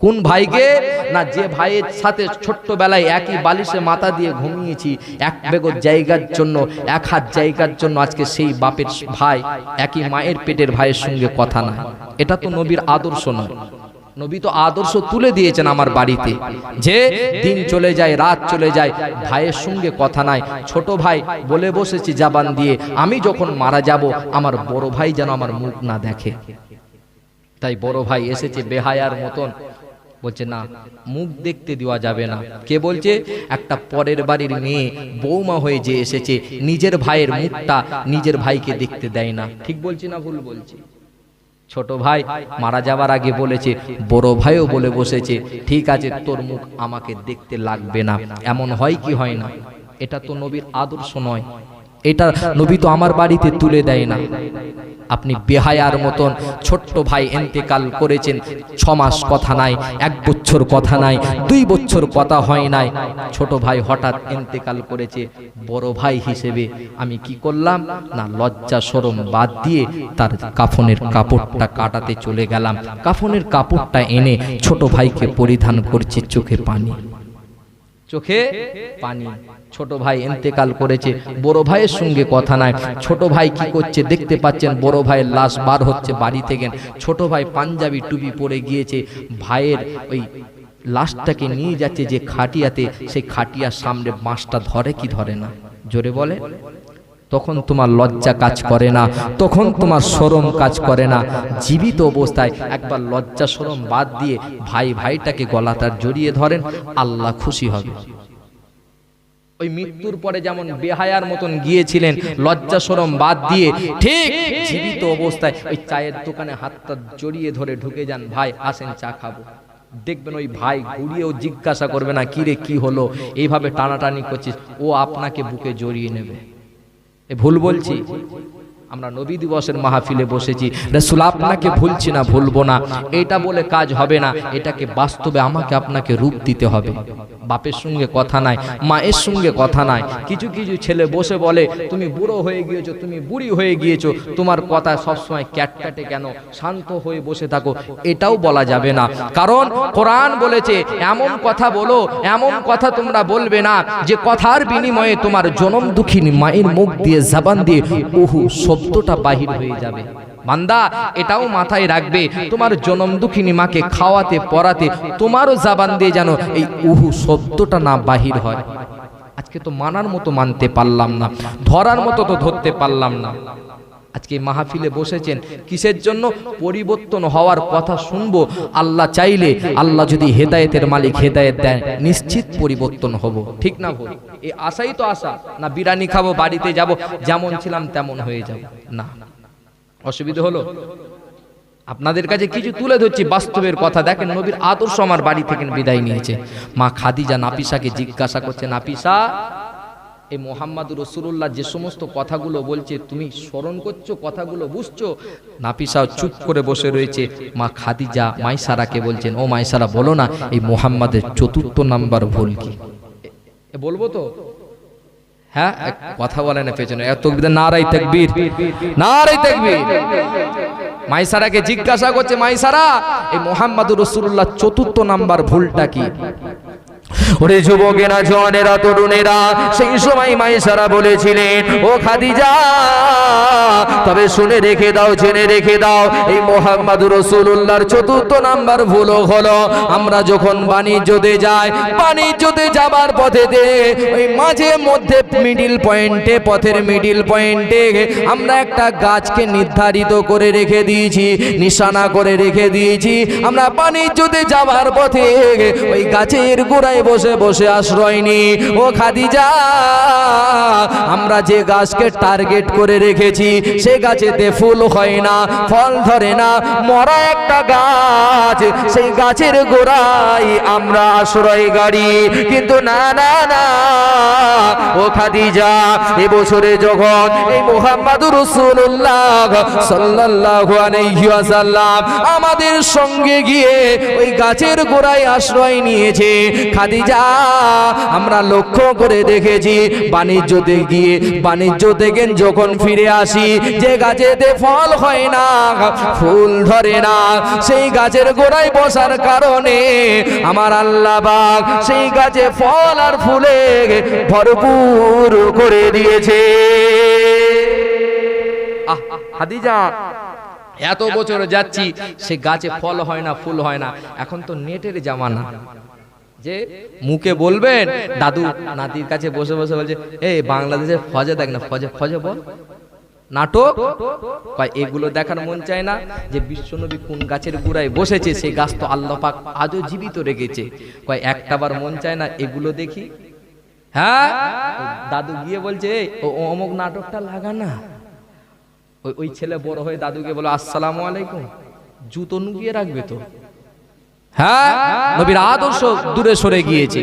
কোন ভাইকে? না যে ভাইয়ের সাথে ছোট্টবেলায় একই বালিশে মাথা দিয়ে ঘুমিয়েছি, এক বেগর জায়গার জন্য, এক হাত জায়গার জন্য আজকে সেই বাপের ভাই একই মায়ের পেটের ভাইয়ের সঙ্গে কথা নাই। এটা তো নবীর আদর্শ নয়। নবী তো আদর্শ তুলে দিয়েছেন আমার বাড়িতে, যে দিন চলে যায় রাত চলে যায় ভাইয়ের সঙ্গে কথা নাই। ছোট ভাই বলে বসেছি জাবান দিয়ে, আমি যখন মারা যাব আমার বড় ভাই যেন আমার মুখ না দেখে। তাই বড় ভাই এসেছে বেহায়ার মতন, বলছে না মুখ দেখতে দেওয়া যাবে না। কে বলছে? একটা পরের বাড়ির মেয়ে বৌমা হয়ে যে এসেছে, নিজের ভাইয়ের মুখটা নিজের ভাইকে দেখতে দেয় না। ঠিক বলছি না ভুল বলছি? ছোট ভাই মারা যাবার আগে বলেছে, বড় ভাইও বলে বসেছে, ঠিক আছে তোর মুখ আমাকে দেখতে লাগবে না। এমন হয় কি হয় না? এটা তো নবীর আদর্শ নয়, এটা নবী তো আমার বাড়িতে তুলে দেয় না। আপনি বেহায়ার মতন ছোট্ট ভাই ইন্তেকাল করেছেন, 6 মাস কথা নাই, 1 বছর কথা নাই, 2 বছর কথা হয় নাই, ছোট ভাই হঠাৎ ইন্তেকাল করেছে। বড় ভাই হিসেবে আমি কি করলাম না, লজ্জা শরম বাদ দিয়ে তার কাফনের কাপড়টা কাটাতে চলে গেলাম। কাফনের কাপড়টা এনে ছোট ভাইকে পরিধান করছি, চোখে পানি, চোখে পানি। ছোট ভাই ইন্তেকাল করেছে, বড় ভাইয়ের সঙ্গে কথা নাই। ছোট ভাই কি করছে দেখতে পাচ্ছেন, বড় ভাইয়ের লাশ বার হচ্ছে বাড়ি থেকে। ছোট ভাই পাঞ্জাবি টুপি পরে গিয়েছে, ভাইয়ের ওই লাশটাকে নিয়ে যাচ্ছে যে খাটিয়াতে, সেই খাটিয়ার সামনে বাঁশটা ধরে কি ধরে না? জোরে বলে। তখন তোমার লজ্জা কাজ করে না, তখন তোমার শরম কাজ করে না। জীবিত অবস্থায় একবার লজ্জা শরম বাদ দিয়ে ভাইটাকে গলাটা জড়িয়ে ধরেন, আল্লাহ খুশি হবে। ওই মৃত্যুর পরে যেমন বেহায়ার মতন গিয়েছিলেন লজ্জা শরম বাদ দিয়ে, ঠিক জীবিত অবস্থায় ওই চায়ের দোকানে হাতটা জড়িয়ে ধরে ঢুকে যান, ভাই আসেন চা খাবো। দেখবেন ওই ভাই ঘুরিয়েও জিজ্ঞাসা করবে না কি রে কি হলো, এইভাবে টানাটানি করছিস, ও আপনাকে বুকে জড়িয়ে নেবে। ভুল বলছি? আমরা নবী দিবসের মাহফিলে বসেছি, রাসূল আপনাকে ভুলছি না, ভুলবো না, এটা বলে কাজ হবে না। এটাকে বাস্তবে আমাকে আপনাকে রূপ দিতে হবে। বাপের সঙ্গে কথা নাই, মায়ের সঙ্গে কথা নাই। কিছু কিছু ছেলে বসে বলে তুমি বুড়ো হয়ে গিয়েছো, তুমি বুড়ি হয়ে গিয়েছো, তোমার কথা সবসময় ক্যাটক্যাটে কেন, শান্ত হয়ে বসে থাকো। এটাও বলা যাবে না, কারণ কোরআন বলেছে এমন কথা বলো, এমন কথা তোমরা বলবে না যে কথার বিনিময়ে তোমার জনম দুঃখিনী মায়ের মুখ দিয়ে জবান দিয়ে ওহু শব্দটা বাহির হয়ে যাবে। বান্দা এটাও মাথায় রাখবে, তোমার জনম দুঃখিনী মাকে খাওয়াতে পরাতে তোমারও জবান দিয়ে যেন এই উহু শব্দটা না বাহির হয়। আজকে তো মানার মতো মানতে পারলাম না, ধরার মতো তো ধরতে পারলাম না। আজকে মাহফিলে বসেছেন কিসের জন্য? পরিবর্তন হওয়ার কথা শুনবো। আল্লাহ চাইলে, আল্লাহ যদি হেদায়েতের মালিক হেদায়েত দেয়, নিশ্চিত পরিবর্তন হব। ঠিক না ভুল? এই আশাই তো আশা না, বিরিয়ানি খাবো, বাড়িতে যাব, যেমন ছিলাম তেমন হয়ে যাব না। অসুবিধা হলো? আপনাদের কাছে কিছু তুলে ধরছি বাস্তবের কথা। দেখেন নবীর আদর্শ আমার বাড়ি থেকে বিদায় নিয়েছে। মা খাদিজা নাফিসাকে জিজ্ঞাসা করছে, নাফিসা এই মোহাম্মদ রাসূলুল্লাহ যে সমস্ত কথাগুলো বলছে তুমি স্মরণ করছো, কথাগুলো বুঝছো? নাফিসা চুপ করে বসে রয়েছে। মা খাদিজা মাইসারাকে বলছেন, ও মাইসারা বলো না এই মোহাম্মদের 4র্থ নাম্বার ভুল কি? বলবো তো? হ্যাঁ, কথা বলে না পেছনে। তাকবীর, নারায়ে তাকবীর, নারায়ে তাকবীর। মাইসারাকে জিজ্ঞাসা করছে, মাইসারা এই মুহাম্মদুর রাসূলুল্লাহ 4র্থ নাম্বার ভুলটা কি? ওরে যুবকেরা, জওয়ানেরা, তরুণেরা, সেই সময় মাইসারা বলেছিলেন, ও খাদিজা তবে শুনে রেখে দাও, জেনে রেখে দাও, এই মুহাম্মদুর রাসূলুল্লাহর 4র্থ নাম্বার ভুল হলো আমরা যখন বাণিজ্যতে যাই, বাণিজ্যতে যাবার পথেতে ওই মাঝে মধ্যে মিডিল পয়েন্টে, পথের মিডিল পয়েন্টে আমরা একটা গাছকে নির্ধারিত করে রেখে দিয়েছি, নিশানা করে রেখে দিয়েছি। আমরা বাণিজ্যতে যাবার পথে ওই গাছের গোড়ায় বসে বসে আশ্রয় নি। ও খাদিজা, আমরা যে গাছকে টার্গেট করে রেখেছি সে গাছেতে ফুল হয় না, ফল ধরে না, মরা একটা গাছ, সেই গাছের গোড়ায় আমরা আশ্রয় গাড়ি। কিন্তু না না না, ও খাদিজা এবছরে যখন এই মুহাম্মদুর রাসূলুল্লাহ সাল্লাল্লাহু আলাইহি ওয়াসাল্লাম আমাদের সঙ্গে গিয়ে ওই গাছের গোড়ায় আশ্রয় নিয়েছে, খাদিজা আমরা লক্ষ্য করে দেখেছি বাণিজ্যতে গিয়ে, বাণিজ্য থেকে যখন ফিরে আসি যে গাছেতে ফল হয় না, ফুল ধরে না, সেই গাছের গোড়ায় বসার কারণে আমার আল্লাহ পাক সেই গাছে ফল আর ফুলে ভরপুর করে দিয়েছে। খাদিজা এত বছর যাচ্ছি সে গাছে ফল হয় না, ফুল হয় না। এখন তো নেটের জামানা, যে মুখে বলবেন, দাদু নাতির কাছে বসে বসে বলছে, এই বাংলাদেশের ফজে দেখ না, ফজে ফজে বল, নাটক কয়, এগুলো দেখার মন চায় না যে বিশ্বনবী কোন গাছের গোড়ায় বসেছে, সেই গাছ তো আল্লাহ পাক আজও জীবিত রেখেছে। কয় একটাবার মন চায় না এগুলো দেখি? হ্যাঁ, দাদু গিয়ে বলছে, ও অমুক নাটকটা লাগা না, ওই ছেলে বড় হয়ে দাদুকে বলো আসসালামু আলাইকুম, জুতো নুকিয়ে রাখবে তো? হ্যাঁ, নবীর আদর্শ দূরে সরে গিয়েছে।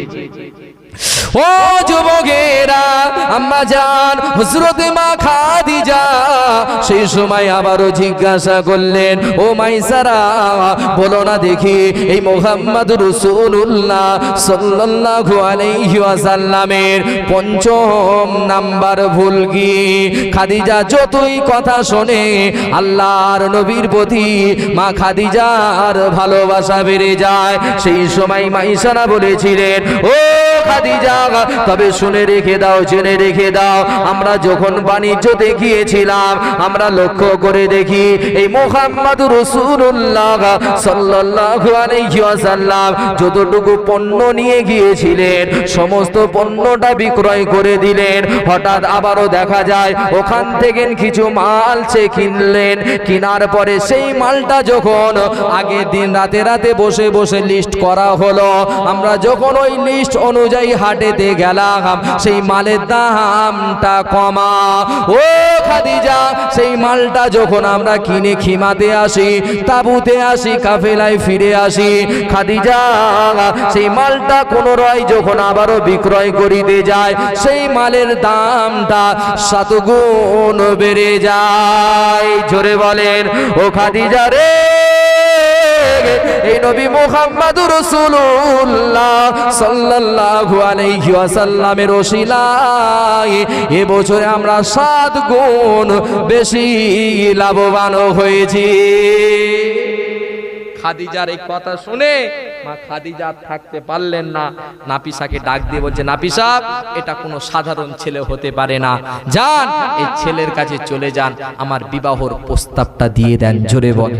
ও যুবকেরা, আম্মা জান হযরত মা খাদিজা সেই সময় আবারও জিজ্ঞাসা করলেন, ও মাইসারা বলো না দেখি এই মুহাম্মদ রাসূলুল্লাহ সাল্লাল্লাহু আলাইহি ওয়াসাল্লামের পঞ্চম নাম্বার ভুল কি? খাদিজা যতই কথা শোনে আল্লাহর নবীর প্রতি মা খাদিজার ভালোবাসা বেড়ে যায়। সেই সময় মাইসারা বলেছিলেন, ও খাদিজা তবে শুনে রেখে দাও, জেনে রেখে দাও, আমরা যখন বাণিজ্যতে গিয়েছিলাম আমরা লক্ষ্য করে দেখি এই মুহাম্মদ রাসূলুল্লাহ সাল্লাল্লাহু আলাইহি ওয়াসাল্লাম যতটুকু পণ্য নিয়ে গিয়েছিলেন সমস্ত পণ্যটা বিক্রয় করে দিলেন। হঠাৎ আবারও দেখা যায় ওখান থেকে কিছু মাল সে কিনলেন, কেনার পরে সেই মালটা যখন আগের দিন রাতে রাতে বসে বসে লিস্ট করা হলো, আমরা যখন ওই লিস্ট অনুযায়ী হাটেতে গেলাম সেই মালের দামটা কমা। ও খাদিজা, সেই মালটা যখন আমরা কিনে খিমাতে আসি, তাবুতে আসি, কাফেলায় ফিরে আসি, খাদিজা সেই মালটা পুনরায় যখন আবারও বিক্রয় করিতে যায় সেই মালের দামটা 7 গুণ বেড়ে যায়। জোরে বলেন ও খাদিজা রে, এই নবী মুহাম্মদুর রাসূলুল্লাহ সাল্লাল্লাহু আলাইহি ওয়াসাল্লামের ওসিলায় এবছরে আমরা 7 গুণ বেশি লাভবান হয়েছি। খাদিজার এই কথা শুনে মা খাদিজা থাকতে পারলেন না, নাফিসাকে ডাক দিয়ে বলছে, নাফিসা এটা কোনো সাধারণ ছেলে হতে পারে না, যান এই ছেলের কাছে চলে যান, আমার বিবাহর প্রস্তাবটা দিয়ে দেন। জোরে বল।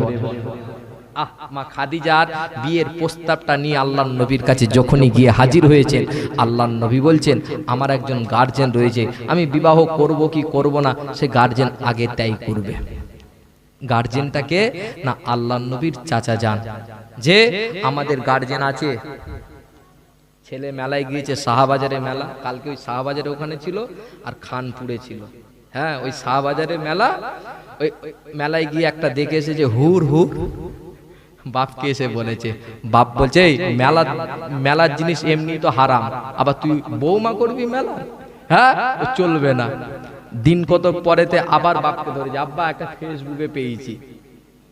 মা খাদিজার বিয়ের প্রস্তাবটা নিয়ে আল্লাহর নবীর কাছে যখনই গিয়ে হাজির হয়েছেন, আল্লাহর নবী বলছেন আমার একজন গার্জেন রয়েছে, আমি বিবাহ করব কি করব না সে গার্জেন আগে তাই করবে। গার্জেনটাকে না আল্লাহর নবীর চাচা যান, যে আমাদের গার্জেন আছে, ছেলে মেলায় গিয়েছে, শাহবাজারে মেলা, কালকে ওই শাহবাজারে ওখানে ছিল আর খানপুরে ছিল। হ্যাঁ, ওই শাহবাজারে মেলা, ওই মেলায় গিয়ে একটা দেখে এসে যে হুর হুর বাপকে এসে বলেছে, বাপ বলছে মেলার জিনিস এমনি তো হারাম, আবার তুই বৌমা করবি মেলা? হ্যাঁ, চলবে না। দিন কত পরেতে আবার বাপকে ধরেছে, আব্বা একটা ফেসবুকে পেয়েছি,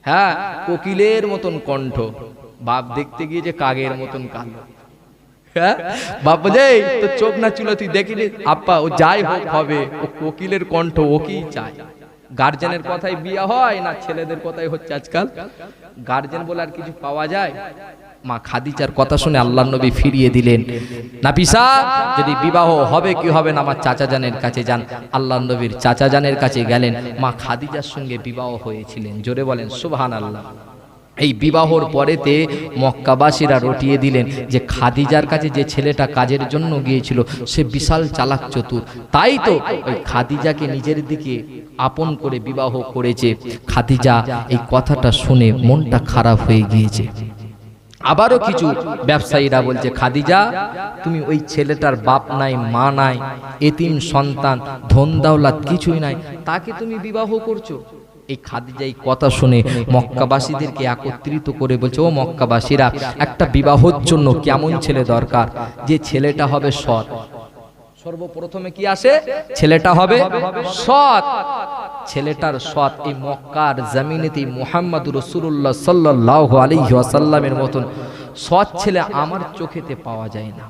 হ্যাঁ কোকিলের মতন কণ্ঠ, বাপ দেখতে গিয়ে যে কাগের মতন কালো। হ্যাঁ, বাপ বলছে তো চোখ না চুলো তুই দেখিলি? আব্বা ও যাই হোক হবে, ও কোকিলের কণ্ঠ ওকেই চায়। গার্জেনের কথাই বিয়ে হয় না ছেলেদের কথাই হচ্ছে আজকাল? গার্জেন বলে আর কিছু পাওয়া যায়? মা খাদিজার কথা শুনে আল্লাহর নবী ফিরিয়ে দিলেন, নাফিসা যদি বিবাহ হবে কি হবে না আমার চাচা জানের কাছে যান। আল্লাহর নবীর চাচা জানের কাছে গেলেন, মা খাদিজার সঙ্গে বিবাহ হয়েছিলেন। জোরে বলেন সুবহানাল্লাহ। এই বিবাহর পরেতে মক্কাবাসীরা রটিয়ে দিলেন যে খাদিজার কাছে যে ছেলেটা কাজের জন্য গিয়েছিল সে বিশাল চালাক চতুর, তাই তো ওই খাদিজাকে নিজের দিকে আপন করে বিবাহ করেছে। খাদিজা এই কথাটা শুনে মনটা খারাপ হয়ে গিয়েছে। আবারও কিছু ব্যবসায়ীরা বলছে, খাদিজা তুমি ওই ছেলেটার বাপ নাই, মা নাই, এতিম সন্তান, ধন দৌলত কিছুই নাই, তাকে তুমি বিবাহ করছো। এই খাদিজা এই কথা শুনে মক্কাবাসীদেরকে একত্রিত করে বলছে, ও মক্কাবাসীরা, একটা বিবাহের জন্য কেমন ছেলে দরকার? যে ছেলেটা হবে সৎ। সর্বপ্রথমে কি আসে? ছেলেটা হবে সৎ। ছেলেটার সৎ এই মক্কার জমিনেতে মুহাম্মদুর রাসূলুল্লাহ সাল্লাল্লাহু আলাইহি ওয়াসাল্লামের মতন সৎ ছেলে আমার চোখেতে পাওয়া যায় না।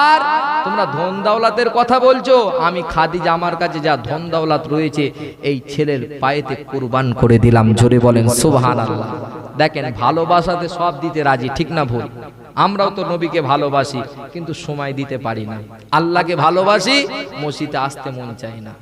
আর তোমরা ধন দৌলতের কথা বলছো, আমি খাদিজা আমার কাছে যা ধন দৌলত রয়েছে এই ছেলের পায়েতে কুরবান করে দিলাম। জোরে বলেন সুবহানাল্লাহ। দেখেন, ভালোবাসাতে সব দিতে রাজি, ঠিক না ভুল? আমরাও তো নবীকে ভালোবাসি কিন্তু সময় দিতে পারি না। আল্লাহকে ভালোবাসি, মসজিদে আসতে মন চায় না।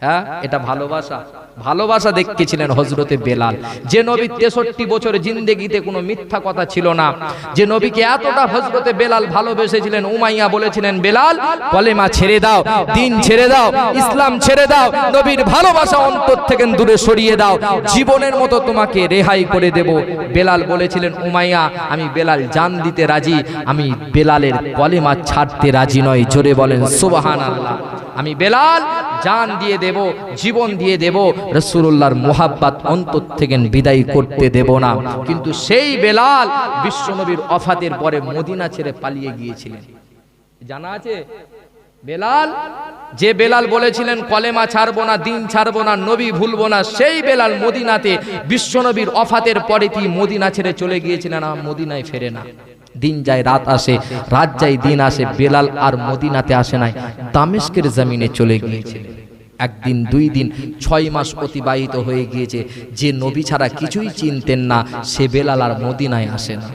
হ্যাঁ, এটা ভালোবাসা? ভালোবাসা দেখেছিলেন হযরতে বেলাল, যে নবী 63 বছর জিন্দেগিতে কোনো মিথ্যা কথা ছিল না, যে নবীকে এতটা হযরতে বেলাল ভালোবেসেছিলেন। উমাইয়া বলেছিলেন, বেলাল কলেমা ছেড়ে দাও, দিন ছেড়ে দাও, ইসলাম ছেড়ে দাও, নবীর ভালোবাসা অন্তর থেকে দূরে সরিয়ে দাও, জীবনের মতো তোমাকে রেহাই করে দেব। বেলাল বলেছিলেন, উমাইয়া আমি বেলাল জান দিতে রাজি, আমি বেলালের কলেমা ছাড়তে রাজি নয়। জোরে বলেন সুবহানাল্লাহ। আমি বেলাল জান দিয়ে দেব, জীবন দিয়ে দেব, রাসূলুল্লাহর মুহাব্বত অন্তর থেকে বিদায় করতে দেব না। কিন্তু সেই বেলাল বিশ্বনবীর ওফাতের পরে মদিনা ছেড়ে পালিয়ে গিয়েছিলেন। জানা আছে বেলাল, যে বেলাল বলেছিলেন কলেমা ছাড়বো না, দিন ছাড়বো না, নবী ভুলবো না, সেই বেলাল মদিনাতে বিশ্বনবীর ওফাতের পরে কি মদিনা ছেড়ে চলে গিয়েছিলেন, আর মদিনায় ফেরে না। দিন যায় রাত আসে, রাত যায় দিন আসে, বেলাল আর মদিনাতে আসে নাই, দামেস্কের জমিনে চলে গিয়েছিলেন। একদিন, 2 দিন, 6 মাস অতিবাহিত হয়ে গিয়েছে। যে নবী ছাড়া কিছুই চিনতেন না, সে বেলাল আর মদিনায় আসে না।